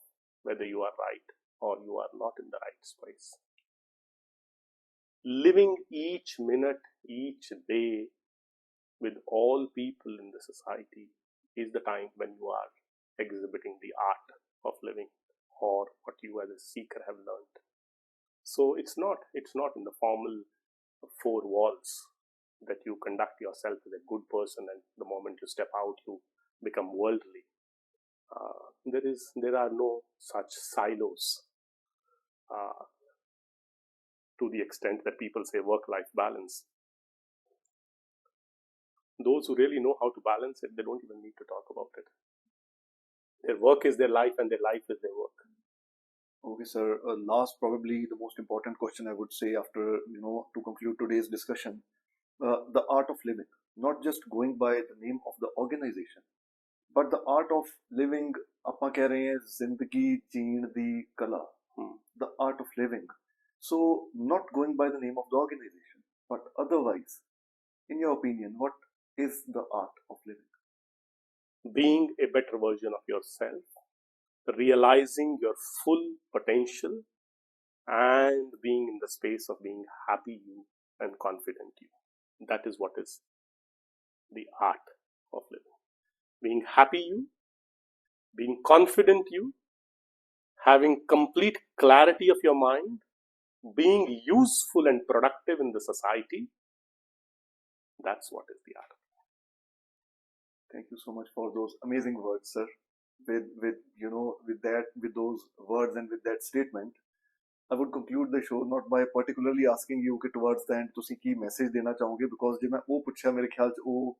whether you are right or you are not in the right space. Living each minute, each day with all people in the society is the time when you are exhibiting the art of living, or what you as a seeker have learned. So it's not in the formal 4 walls that you conduct yourself as a good person, and the moment you step out, you become worldly. There are no such silos to the extent that people say work-life balance. Those who really know how to balance it, they don't even need to talk about it. Their work is their life, and their life is their work. Okay, sir. Last, probably the most important question I would say after, to conclude today's discussion, the art of living, not just going by the name of the organization, but the art of living, ਆਪਾਂ ਕਹਿ ਰਹੇ ਹਾਂ ਜ਼ਿੰਦਗੀ ਜੀਣ ਦੀ ਕਲਾ, the art of living. So not going by the name of the organization, but otherwise, in your opinion, what is the art of living? Being a better version of yourself, realizing your full potential, and being in the space of being happy you and confident you. That is what is the art of living. Being happy you, being confident you, having complete clarity of your mind, being useful and productive in the society. That's what is the art. Thank you so much for those amazing words, sir. With those words and with that statement, I would conclude the show not by particularly asking you कि towards the end ਤੁਸੀਂ ਕੀ message ਦੇਣਾ ਚਾਹੋਗੇ, because ਜੇ ਮੈਂ ਉਹ ਪੁੱਛਿਆ ਮੇਰੇ ਖਿਆਲ 'ਚ ਉਹ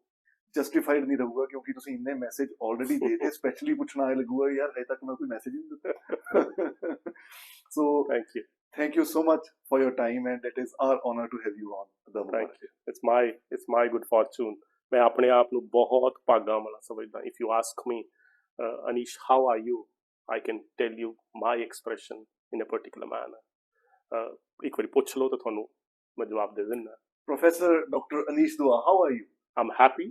justified ਨਹੀਂ ਰਹੂਗਾ, ਕਿਉਂਕਿ ਤੁਸੀਂ ਇੰਨੇ message already ਦੇ ਦਿੱਤੇ, specially ਪੁੱਛਣਾ ਆਏ ਲੱਗੂਗਾ ਯਾਰ ਹਜੇ ਤੱਕ ਮੈਂ ਕੋਈ message ਹੀ ਨਹੀਂ ਦਿੱਤਾ. So thank you so much for your time, and it is our honor to have you on the Mubarak. Thank you. It's my good fortune. मैं अपने आप ਨੂੰ ਬਹੁਤ ਭਾਗਾਂ ਵਾਲਾ ਸਮਝਦਾ. If you ask me, Anish, how are you? I can tell you my expression in a particular manner. ਇੱਕ ਵਾਰੀ ਪੁੱਛ ਲਓ ਤਾਂ ਤੁਹਾਨੂੰ ਮੈਂ ਜਵਾਬ ਦੇ ਦਿੰਦਾ. Professor Dr. Anish Dua, how are you? I'm happy,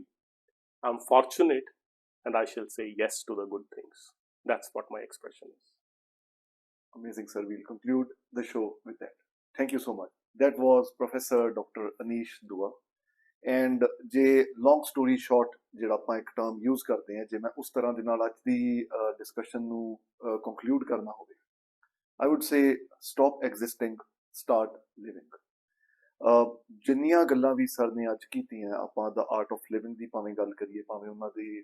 I'm fortunate, and I shall say yes to the good things. That's what my expression is. Amazing, sir. We'll conclude the show with that. Thank you so much. That was Professor Dr. Anish Dua. And ਜੇ ਲੌਂਗ story short ਜਿਹੜਾ ਆਪਾਂ ਇੱਕ term use ਕਰਦੇ ਹਾਂ, ਜੇ ਮੈਂ ਉਸ ਤਰ੍ਹਾਂ ਦੇ ਨਾਲ ਅੱਜ ਦੀ ਡਿਸਕਸ਼ਨ ਨੂੰ ਕੰਕਲੂਡ ਕਰਨਾ ਹੋਵੇ, ਆਈ ਵੁੱਡ ਸੇ ਸਟਾਪ ਐਗਜ਼ਿਸਟਿੰਗ, ਸਟਾਰਟ ਲਿਵਿੰਗ। ਜਿੰਨੀਆਂ ਗੱਲਾਂ ਵੀ ਸਰ ਨੇ ਅੱਜ ਕੀਤੀਆਂ, ਆਪਾਂ ਦਾ ਆਰਟ ਆਫ ਲਿਵਿੰਗ ਦੀ ਭਾਵੇਂ ਗੱਲ ਕਰੀਏ, ਭਾਵੇਂ ਉਹਨਾਂ ਦੀ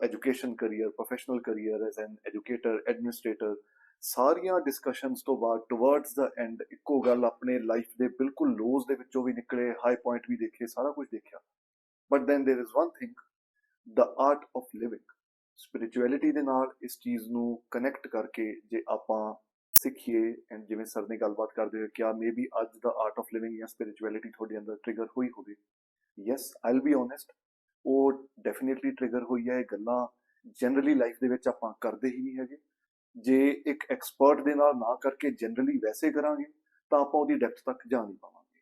education career, professional career as an educator, administrator, ਸਾਰੀਆਂ ਡਿਸਕਸ਼ਨਸ ਤੋਂ ਬਾਅਦ ਟੁਵਰਡਸ ਦਾ ਐਂਡ ਇੱਕੋ ਗੱਲ, ਆਪਣੇ ਲਾਈਫ ਦੇ ਬਿਲਕੁਲ ਲੋਜ਼ ਦੇ ਵਿੱਚੋਂ ਵੀ ਨਿਕਲੇ, ਹਾਈ ਪੁਆਇੰਟ ਵੀ ਦੇਖੇ, ਸਾਰਾ ਕੁਝ ਦੇਖਿਆ। But then there is one thing, the Art of Living. Spirituality ਦੇ ਨਾਲ ਇਸ ਚੀਜ਼ ਨੂੰ ਕਨੈਕਟ ਕਰਕੇ ਜੇ ਆਪਾਂ ਸਿੱਖੀਏ, ਐਂਡ ਜਿਵੇਂ ਸਰ ਨੇ ਗੱਲਬਾਤ ਕਰਦੇ ਹੋਏ ਕਿਹਾ, ਮੇ ਬੀ ਅੱਜ ਦਾ ਆਰਟ ਆਫ ਲਿਵਿੰਗ ਜਾਂ ਸਪਿਰਿਚੁਅਲਿਟੀ ਤੁਹਾਡੇ ਅੰਦਰ ਟ੍ਰਿਗਰ ਹੋਈ ਹੋਵੇ। Yes, I will be honest, ਉਹ ਡੈਫੀਨੇਟਲੀ ਟ੍ਰਿਗਰ ਹੋਈ ਹੈ। ਇਹ ਗੱਲਾਂ ਜਨਰਲੀ ਲਾਈਫ ਦੇ ਵਿੱਚ ਆਪਾਂ ਕਰਦੇ ਹੀ ਨਹੀਂ ਹੈਗੇ। ਜੇ ਇੱਕ ਐਕਸਪਰਟ ਦੇ ਨਾਲ ਨਾ ਕਰਕੇ ਜਨਰਲੀ ਵੈਸੇ ਕਰਾਂਗੇ ਤਾਂ ਆਪਾਂ ਉਹਦੀ ਡੈਪਥ ਤੱਕ ਜਾ ਨਹੀਂ ਪਾਵਾਂਗੇ।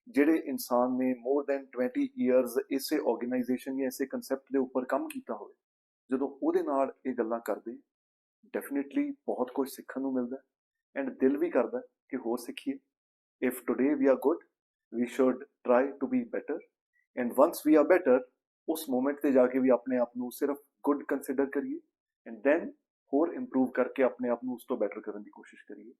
ਜਿਹੜੇ ਇਨਸਾਨ ਨੇ ਮੋਰ ਦੈਨ 20 ਈਅਰਸ ਇਸੇ ਆਰਗੇਨਾਈਜੇਸ਼ਨ ਜਾਂ ਇਸੇ ਕੰਸੈਪਟ ਦੇ ਉੱਪਰ ਕੰਮ ਕੀਤਾ ਹੋਵੇ, ਜਦੋਂ ਉਹਦੇ ਨਾਲ ਇਹ ਗੱਲਾਂ ਕਰਦੇ, ਡੈਫੀਨੇਟਲੀ ਬਹੁਤ ਕੁਝ ਸਿੱਖਣ ਨੂੰ ਮਿਲਦਾ ਐਂਡ ਦਿਲ ਵੀ ਕਰਦਾ ਕਿ ਹੋਰ ਸਿੱਖੀਏ। If today we are good, we should try to be better, and once we are better, ਉਸ ਮੋਮੈਂਟ ਤੇ ਜਾ ਕੇ ਵੀ ਆਪਣੇ ਆਪ ਨੂੰ ਸਿਰਫ ਗੁੱਡ ਕੰਸੀਡਰ ਕਰੀਏ, ਐਂਡ ਦੈਨ ਹੋਰ ਇੰਪਰੂਵ ਕਰਕੇ ਆਪਣੇ ਆਪ ਨੂੰ ਉਸ ਤੋਂ ਬੈਟਰ ਕਰਨ ਦੀ ਕੋਸ਼ਿਸ਼ ਕਰੀਏ।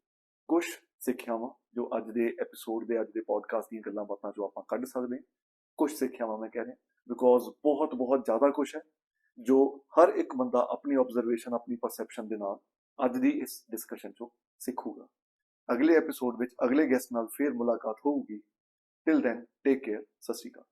ਕੁਝ ਸਿੱਖਿਆਵਾਂ ਜੋ ਅੱਜ ਦੇ ਐਪੀਸੋਡ ਦੇ, ਅੱਜ ਦੇ ਪੋਡਕਾਸਟ ਦੀਆਂ ਗੱਲਾਂ ਬਾਤਾਂ ਜੋ ਆਪਾਂ ਕੱਢ ਸਕਦੇ ਹਾਂ, ਕੁਝ ਸਿੱਖਿਆਵਾਂ ਮੈਂ ਕਹਿ ਰਿਹਾ, ਬਿਕੋਜ਼ ਬਹੁਤ ਬਹੁਤ ਜ਼ਿਆਦਾ ਕੁਝ ਹੈ ਜੋ ਹਰ ਇੱਕ ਬੰਦਾ ਆਪਣੀ ਆਬਜ਼ਰਵੇਸ਼ਨ, ਆਪਣੀ ਪਰਸੈਪਸ਼ਨ ਦੇ ਨਾਲ ਅੱਜ ਦੀ ਇਸ ਡਿਸਕਸ਼ਨ ਚੋਂ ਸਿੱਖੂਗਾ। ਅਗਲੇ ਐਪੀਸੋਡ ਵਿੱਚ ਅਗਲੇ ਗੈਸਟ ਨਾਲ ਫੇਰ ਮੁਲਾਕਾਤ ਹੋਊਗੀ। ਟਿਲ ਦੈਨ, ਟੇਕ ਕੇਅਰ, ਸਤਿ ਸ਼੍ਰੀ ਅਕਾਲ।